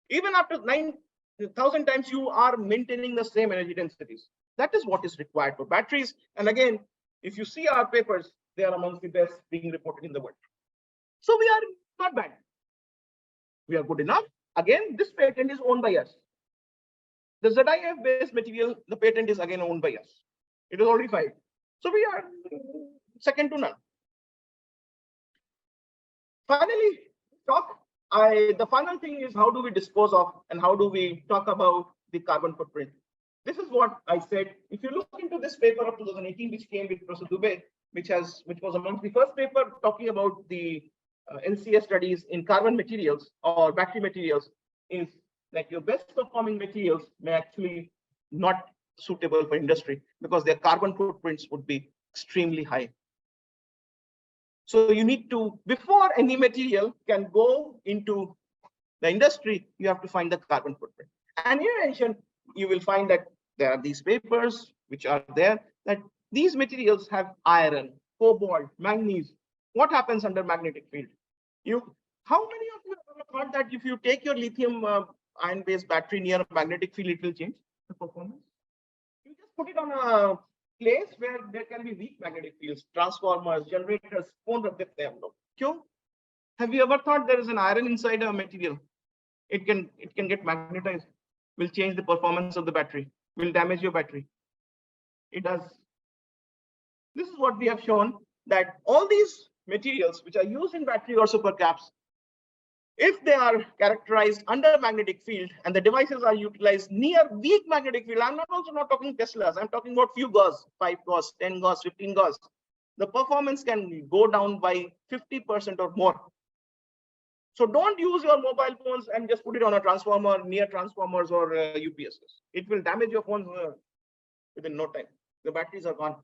Even after 9,000 times, you are maintaining the same energy densities. That is what is required for batteries. And again, if you see our papers, they are amongst the best being reported in the world. So we are not bad. We are good enough. Again, this patent is owned by us. The ZIF based material, the patent is again owned by us. It is already filed. So we are second to none. Finally, the final thing is, how do we dispose of and how do we talk about the carbon footprint? This is what I said. If you look into this paper of 2018, which came with Professor Dubey, which was amongst the first paper talking about the LCA studies in carbon materials or battery materials, is that your best performing materials may actually not suitable for industry because their carbon footprints would be extremely high. So you need to, before any material can go into the industry, you have to find the carbon footprint. And in addition, you will find that there are these papers which are there that these materials have iron, cobalt, manganese. What happens under magnetic field? How many of you have thought that if you take your lithium ion-based battery near a magnetic field, it will change the performance? You just put it on a place where there can be weak magnetic fields, transformers, generators, phone रख them. क्यों? Have you ever thought there is an iron inside a material? It can get magnetized, will change the performance of the battery, will damage your battery. It does. This is what we have shown, that all these materials which are used in battery or supercaps, if they are characterized under magnetic field and the devices are utilized near weak magnetic field, I'm also not talking Teslas, I'm talking about few Gauss, 5 Gauss, 10 Gauss, 15 Gauss. The performance can go down by 50% or more. So don't use your mobile phones and just put it on a transformer, near transformers or UPSs. It will damage your phone within no time. The batteries are gone.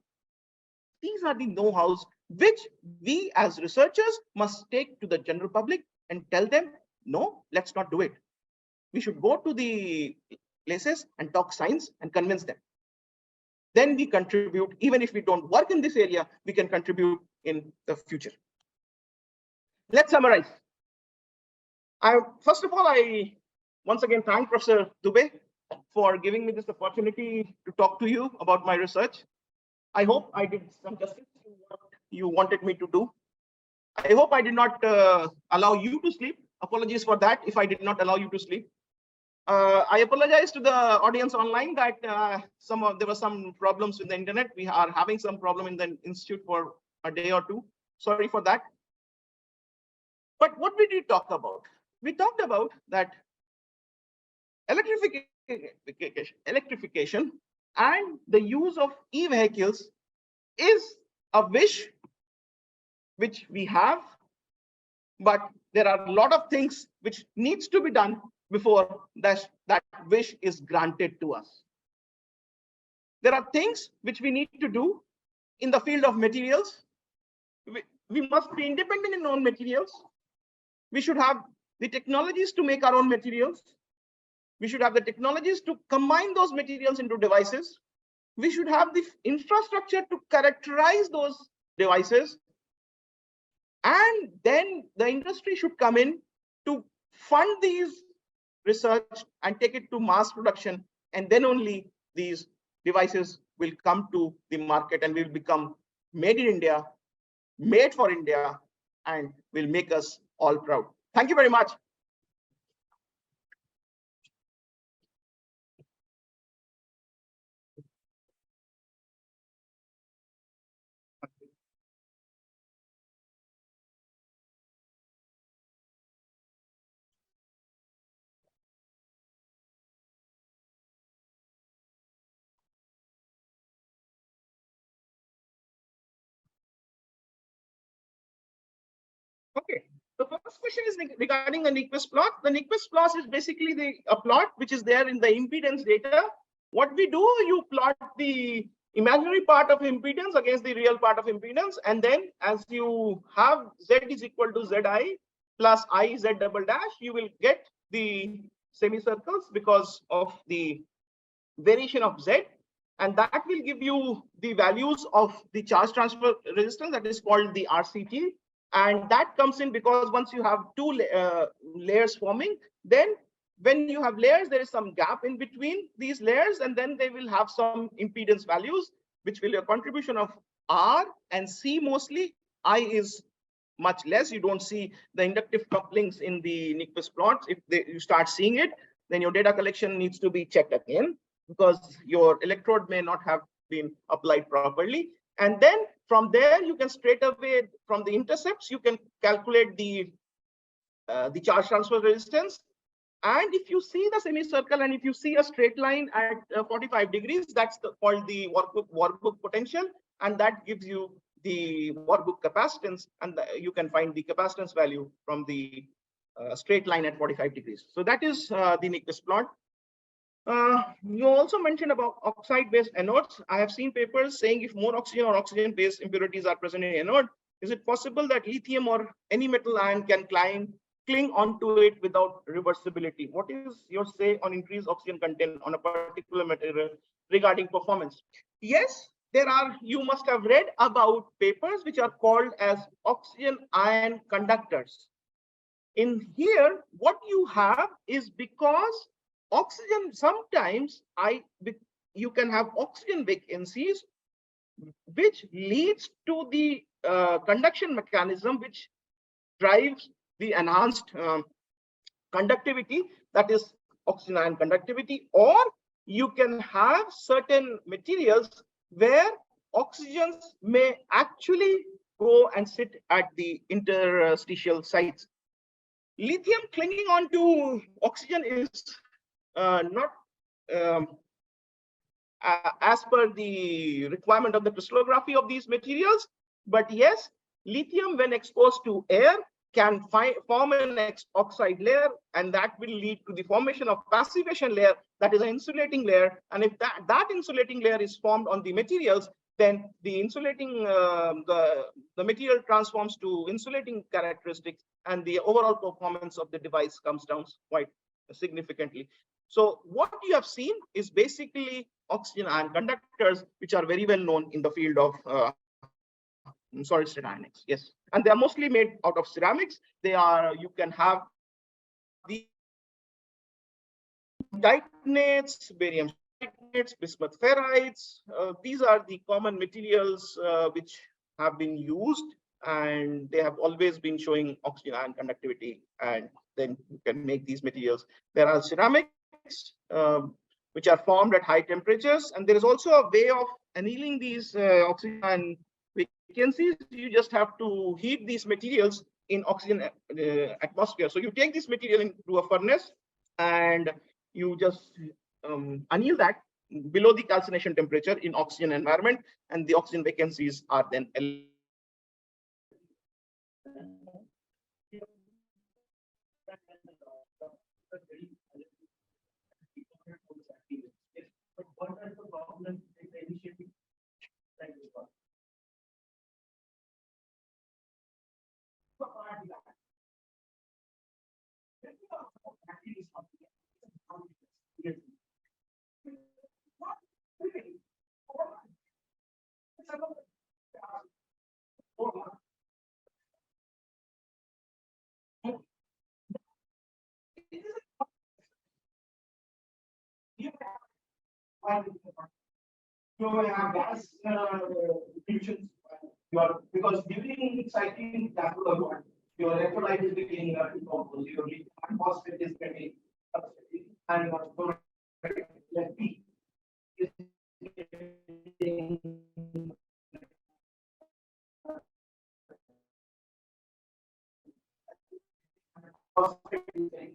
These are the know-hows which we as researchers must take to the general public and tell them, no, let's not do it. We should go to the places and talk science and convince them. Then we contribute, even if we don't work in this area, we can contribute in the future. Let's summarize. First of all, I once again thank Professor Dubey for giving me this opportunity to talk to you about my research. I hope I did some justice to what you wanted me to do. I hope I did not allow you to sleep. Apologies for that if I did not allow you to sleep. I apologize to the audience online that there were some problems with the internet. We are having some problem in the institute for a day or two. Sorry for that. But what did we talk about? We talked about that electrification and the use of e-vehicles is a wish which we have, but there are a lot of things which needs to be done before that wish is granted to us. There are things which we need to do in the field of materials. We must be independent in our own materials. We should have the technologies to make our own materials. We should have the technologies to combine those materials into devices. We should have the infrastructure to characterize those devices. And then the industry should come in to fund these research and take it to mass production. And then only these devices will come to the market and will become made in India, made for India, and will make us all proud. Thank you very much. Okay, the first question is regarding the Nyquist plot. The Nyquist plot is basically a plot which is there in the impedance data. What we do, you plot the imaginary part of impedance against the real part of impedance, and then as you have Z is equal to Zi plus I Z double dash, you will get the semicircles because of the variation of Z, and that will give you the values of the charge transfer resistance, that is called the RCT. And that comes in because once you have two layers forming, then when you have layers, there is some gap in between these layers, and then they will have some impedance values, which will be a contribution of R and C mostly. I is much less. You don't see the inductive couplings in the Nyquist plots. If you start seeing it, then your data collection needs to be checked again because your electrode may not have been applied properly. And then from there, you can straight away, from the intercepts, you can calculate the charge transfer resistance. And if you see the semicircle and if you see a straight line at 45 degrees, that's called the Warburg potential. And that gives you the Warburg capacitance. And you can find the capacitance value from the straight line at 45 degrees. So that is the Nyquist plot. You also mentioned about oxide-based anodes. I have seen papers saying if more oxygen or oxygen-based impurities are present in anode, is it possible that lithium or any metal ion can cling onto it without reversibility? What is your say on increased oxygen content on a particular material regarding performance? Yes, there are, you must have read about papers which are called as oxygen ion conductors. In here, what you have is, because oxygen, sometimes you can have oxygen vacancies, which leads to the conduction mechanism, which drives the enhanced conductivity, that is oxygen ion conductivity. Or you can have certain materials where oxygens may actually go and sit at the interstitial sites. Lithium clinging on to oxygen is not as per the requirement of the crystallography of these materials. But yes, lithium, when exposed to air, can form an oxide layer, and that will lead to the formation of passivation layer, that is an insulating layer. And if that insulating layer is formed on the materials, then the insulating the material transforms to insulating characteristics, and the overall performance of the device comes down quite significantly. So what you have seen is basically oxygen ion conductors, which are very well known in the field of solid state ionics. Yes, and they are mostly made out of ceramics. They are, you can have the titanates, barium titanates, bismuth ferrites. These are the common materials which have been used, and they have always been showing oxygen ion conductivity, and then you can make these materials. There are ceramics which are formed at high temperatures, and there is also a way of annealing these oxygen ion vacancies. You just have to heat these materials in oxygen atmosphere. So you take this material into a furnace and you just anneal that below the calcination temperature in oxygen environment, and the oxygen vacancies are then So have gas fusions. Because during cycling your electrolyte is getting decomposed, your lithium phosphate is getting and your P is getting phosphate is getting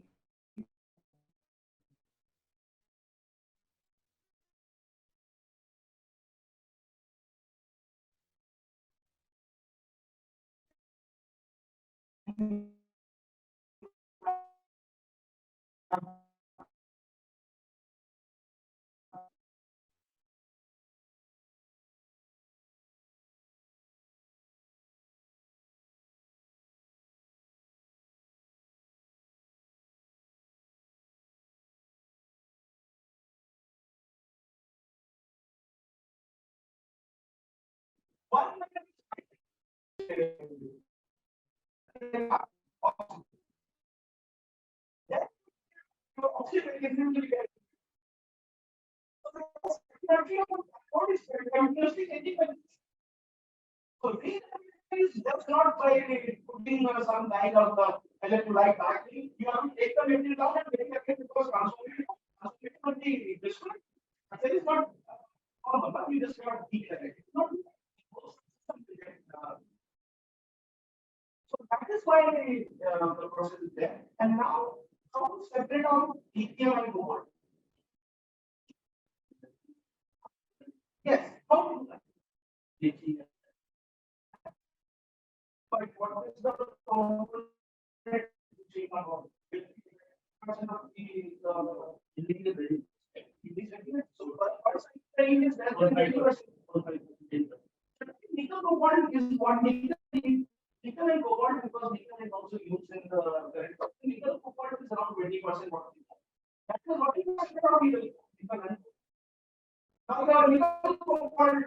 one. That's not by putting some kind of electrolyte back. You have to take the material down and make it because transformation will be different. That is not common, but you just cannot declare it. separate on lithium and cobalt. Yes, how to do that? But what is the component which we are on? 50% of the so what is saying is that 50%. Nickel cobalt is what nickel and cobalt because nickel is also used in the current. Nickel cobalt is around 20% what we have. That is what we have nickel and now the nickel cobalt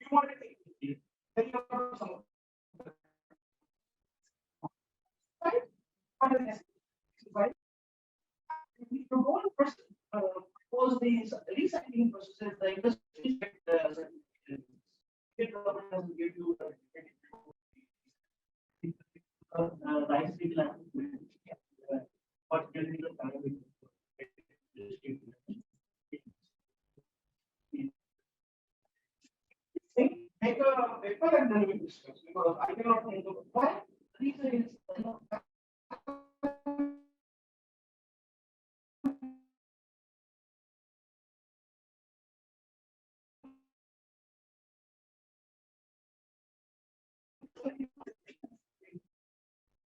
you want to take then you have some right? Right? If you want to propose these recycling processes, the industry doesn't give you rice but make a paper and then we discuss because I cannot think of why. The reason is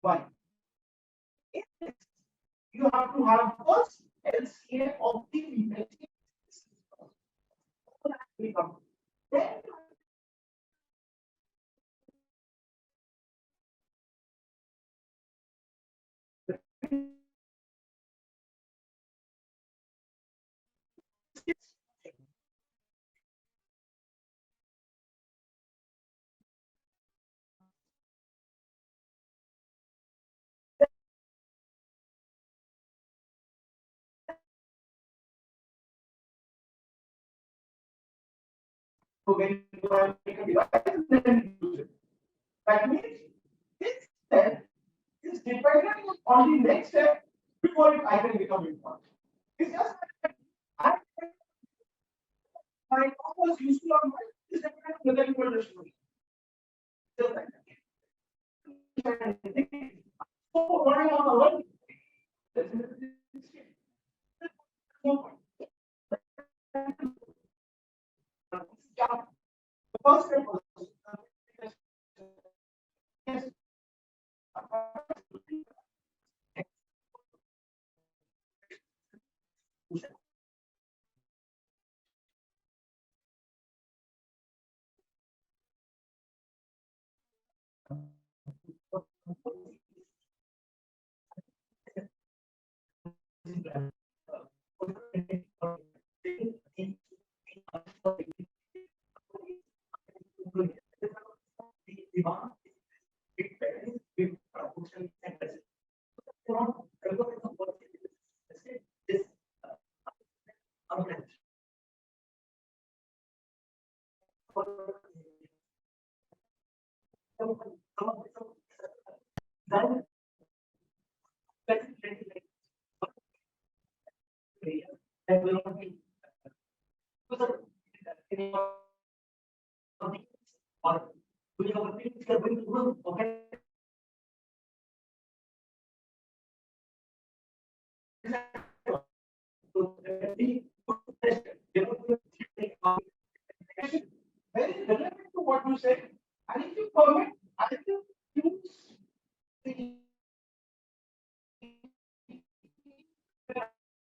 why? You have to have first LCA of the VPC. Then when you have make a device, then use it. That means this step is dependent on the next step before I can become important. It's just that my was useful or not is dependent on whether you understand. Just like that. So what I want to learn. The first step was yes. Very relevant to what you said. And if you permit, I will use the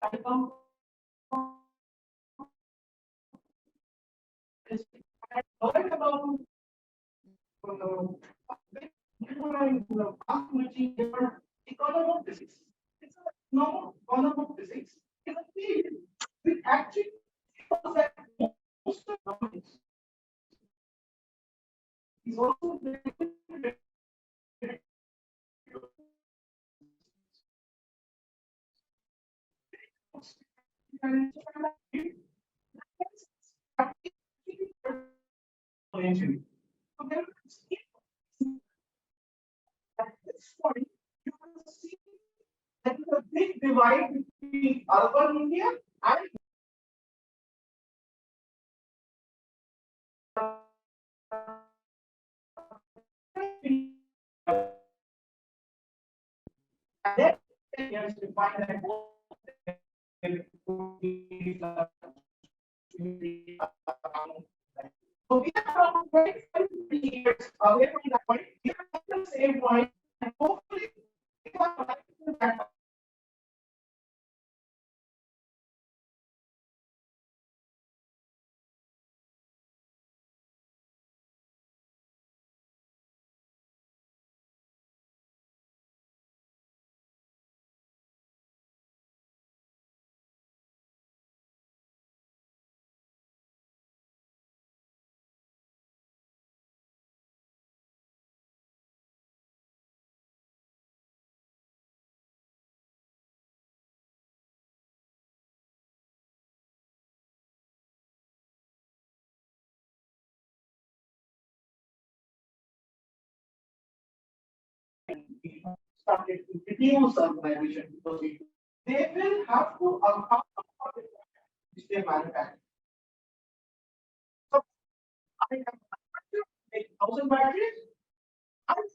I about economy of physics. It's a normal economy of physics. It's a field which actually shows that most of the is also at this point, you will see that is a big divide between urban India and then engineers define that both so we are around 25 years away from that point. We are at the same point, and hopefully, we are right in that. Started to reduce urbanization because they will have to account for the which they manufacture. So I have make 1,000 batteries and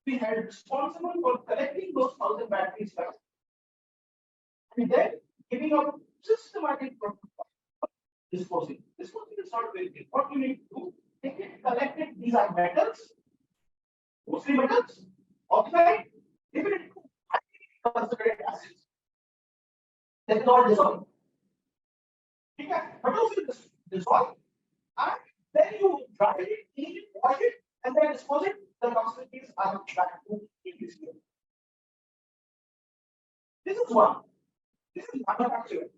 we had responsible for collecting those 1,000 batteries first and then giving a systematic protocol for disposing. Disposing is not very big. What you need to do, they get collected, these are metals, mostly metals, oxide, different concentrated acids. They are not dissolved. Okay, but also dissolve, and then you dry it, clean it, wash it, and then dispose it. The concentrates are back to ABCL. This is one. This is manufacturing.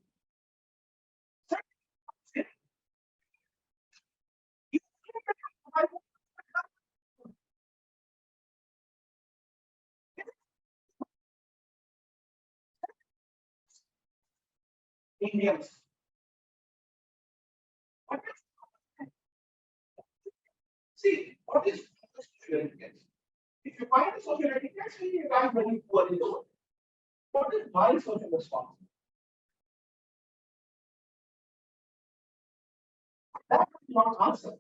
Indians. See, what is social etiquette? If you find a social etiquette, you can't very poor in the world. What is my social responsibility? That is not answer.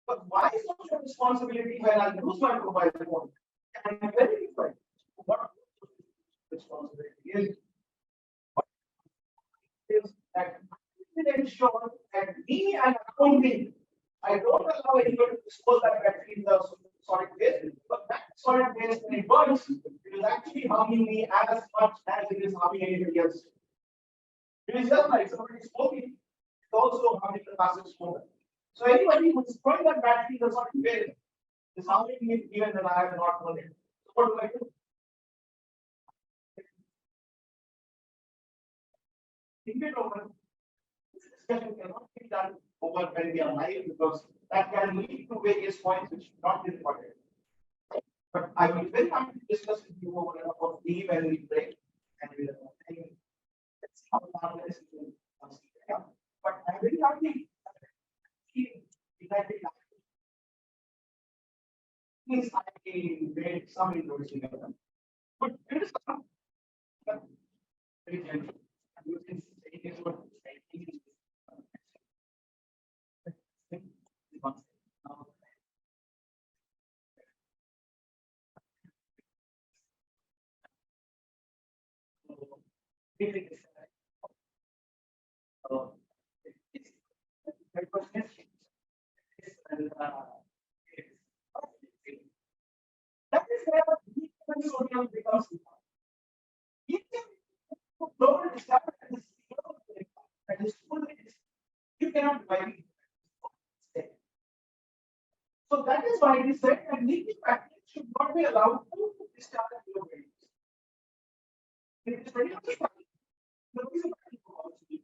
But why social responsibility when I use my mobile phone? And I'm very different. What responsibility is? Is that I will ensure that me and only I don't allow anyone to dispose that battery in the solid waste, but that solid waste when it burns, it is actually harming me as much as it is harming anybody else. It is just like somebody smoking, it's also harming the passive smoker. So anybody who is throwing that battery in the solid waste is harming me even when I have not done it. So what do I do? Think it over. This discussion cannot be done over when we are live because that can lead to various points which should not be recorded. But I will very happy to discuss with you over about the when we break and we will let's see how far this is going. But I'm very happy United Nations I made some introduction of them. But it is very gentle. You can say it is what that is where sodium becomes global discovery that is fully you cannot divide it. So that is why we said that leaking package should not be allowed to discharge your brains. It is very much the reason why people also leak.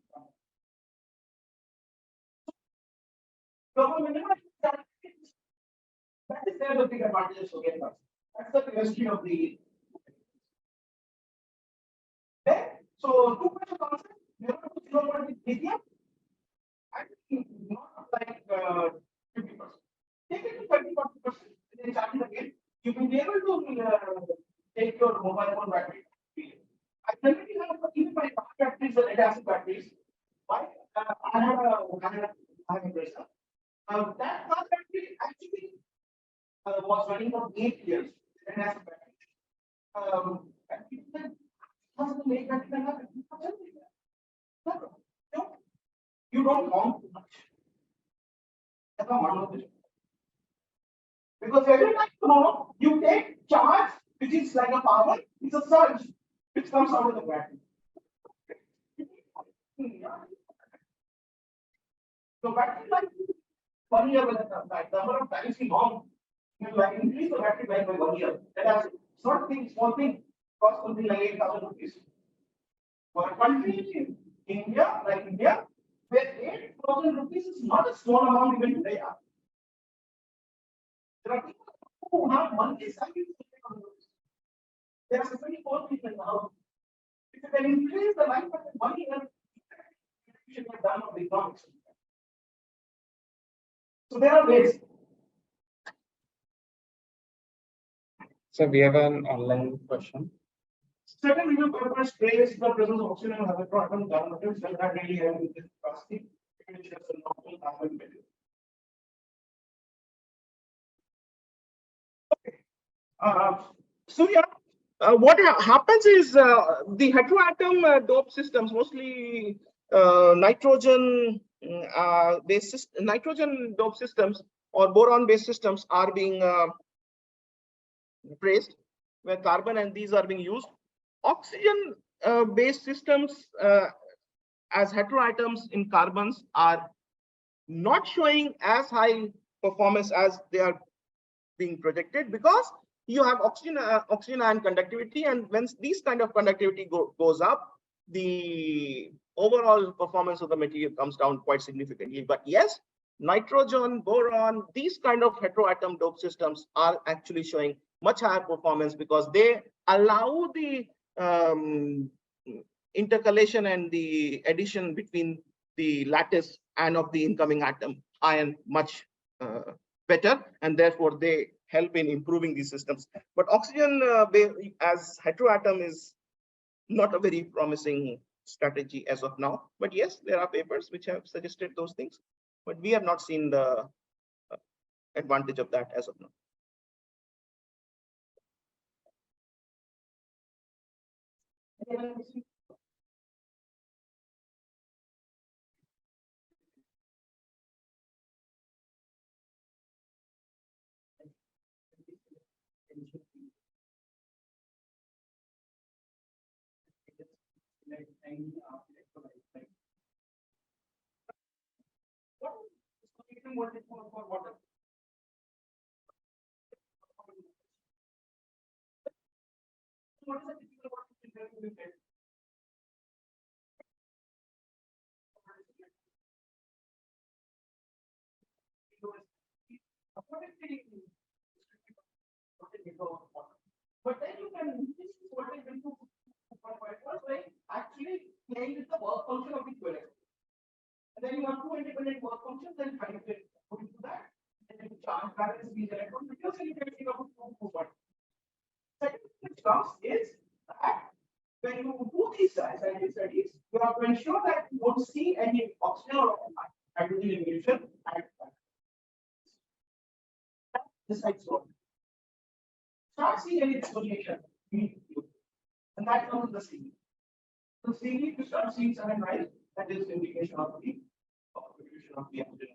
That is where the big advantage of getting us. That's the chemistry of the then. So 2% constant, 0.0 lithium, and not like 50%. Take it to 30-40%, then charge it again. You will be able to take your mobile phone battery. I generally have even my car batteries, the lead acid batteries. Why? I have a Brezza. That car battery actually was running for 8 years. Lead acid battery. And people said, battery can have it. No, you don't want too much. That's not one of the. Because every time you take charge, which is like a power, it's a surge which comes out of the battery. So battery life 1 year with the number of times we bomb, you like increase the battery life by 1 year. That's it's not a thing, small thing, cost something like 8,000 rupees. For a country in India, like India, where 8,000 rupees is not a small amount even today. There are people who have monthly salaries. There are 74 people in the house. If you can increase the life of 1 year, you should have done the economics. So there are ways. So we have an online question. Certain review papers praise the presence of oxygen and other proton derivatives that are really have with this plastic, which has a novel carbon material. So yeah, what happens is the heteroatom dope systems, mostly nitrogen based nitrogen dope systems or boron based systems are being praised, where carbon and these are being used. Oxygen based systems as heteroatoms in carbons are not showing as high performance as they are being projected, because you have oxygen ion conductivity, and when these kind of conductivity goes up, the overall performance of the material comes down quite significantly. But yes, nitrogen, boron, these kind of heteroatom dope systems are actually showing much higher performance because they allow the intercalation and the addition between the lattice and of the incoming atom ion much better, and therefore they help in improving these systems. But oxygen as heteroatom is not a very promising strategy as of now. But yes, there are papers which have suggested those things, but we have not seen the advantage of that as of now. But then you can increase this voltage into 2.5 by actually playing with the work function of the equivalent. And then you have two independent work functions, then try to put into that. And then charge balance these electrons because you can figure out 2.5. Second thing which comes is that when you do these scientific studies, you have to ensure that you don't see any oxygen or hydrogen emission at this side. Start seeing any dissociation, and that comes the CV. So CV, you start seeing certain rise, that is indication of the contribution of the oxygen.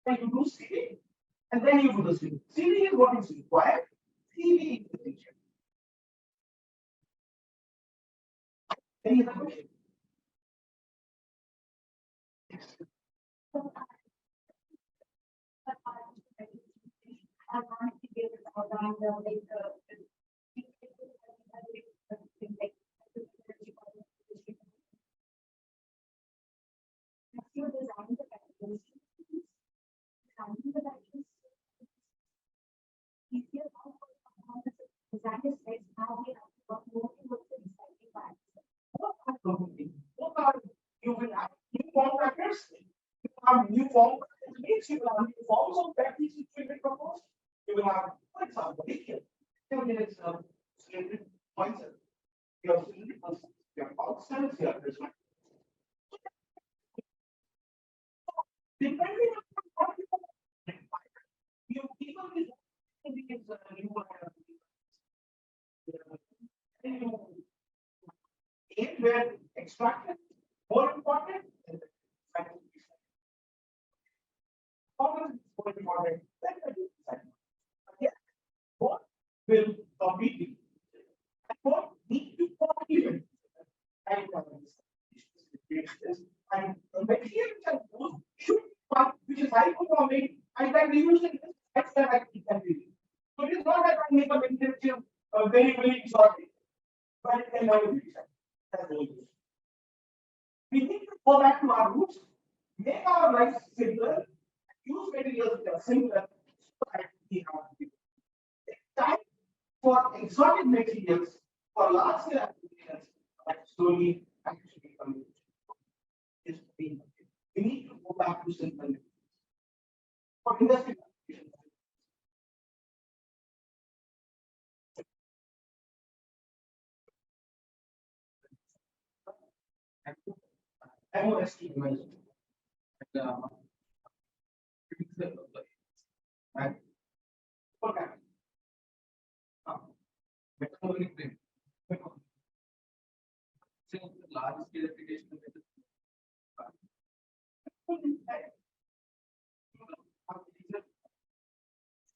Then you do CV, and then you do the CV. CV is what is required. CV is the feature. Any other question? Yes. You will have new form factors, you have new form factors, you will have new forms of batteries which will be proposed. You will have, for example, lithium. Lithium is cylindrical coin cell. You have cylindrical cells, you have pouch cells, you have prismatic. Depending on what you require, you people will you will have Aim where extraction more important than the scientific study. Performance is more important than the scientific. Yes, both will compete. And both need to complement. And the material which I use should be one which is high performing and that reuse it that's that I can do. So it is not that I make a material which is very exotic, but it can never be recycled. That's the use. We need to go back to our roots, make our lives simpler, use materials that are simpler so that we have take time for exotic materials for large scale applications that slowly actually come is being. We need to go back to simple materials. For industrial applications. MOST imagine. And okay. Metabolic brain. Large scale application.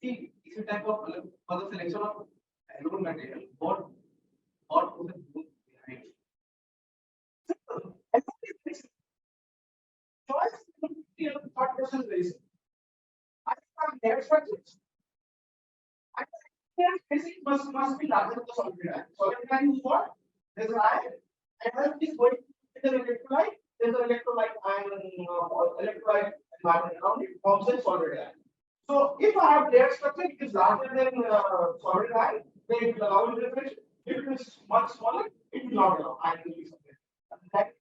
See, it's a type of for the selection of alone material, what was the book behind? Choice thought process very simple. I have layer structures. I think physics must be larger than the solid ion. Solid ion is what? There's an ion, and as it is going with an electrolyte, there's an electrolyte ion electrolyte environment around it, forms a solid ion. So if I have layer structure, it is larger than solid ion, then it will allow reflection. If it is much smaller, it will not allow. I will be something.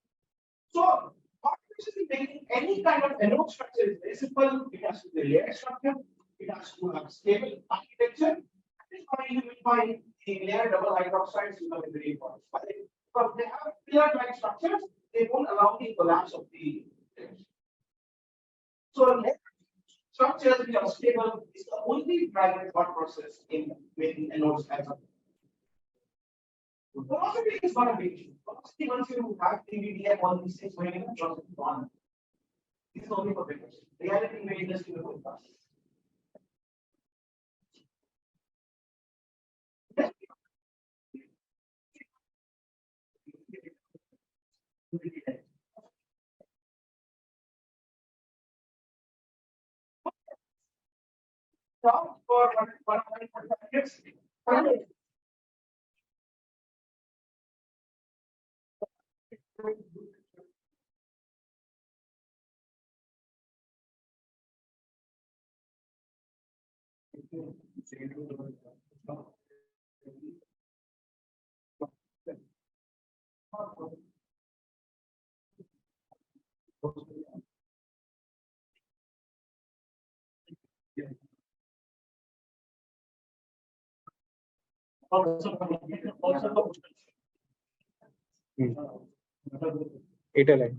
So this is making any kind of anode structure is very simple. It has to be a layer structure. It has to have stable architecture. That is why you will find the layer double hydroxides becoming very important. Because they have layer-like structures, they won't allow the collapse of the layers. So structures which are stable is the only driving thought process in making anodes as a. Velocity is not a big issue. Velocity, once you have PVD all these things going in, velocity is gone. This is only for beginners. Reality may industry will go fast. Stop for 1.45 years. Italy.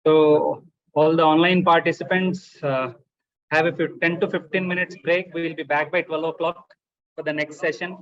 So all the online participants have a 10 to 15 minutes break. We will be back by 12 o'clock for the next session.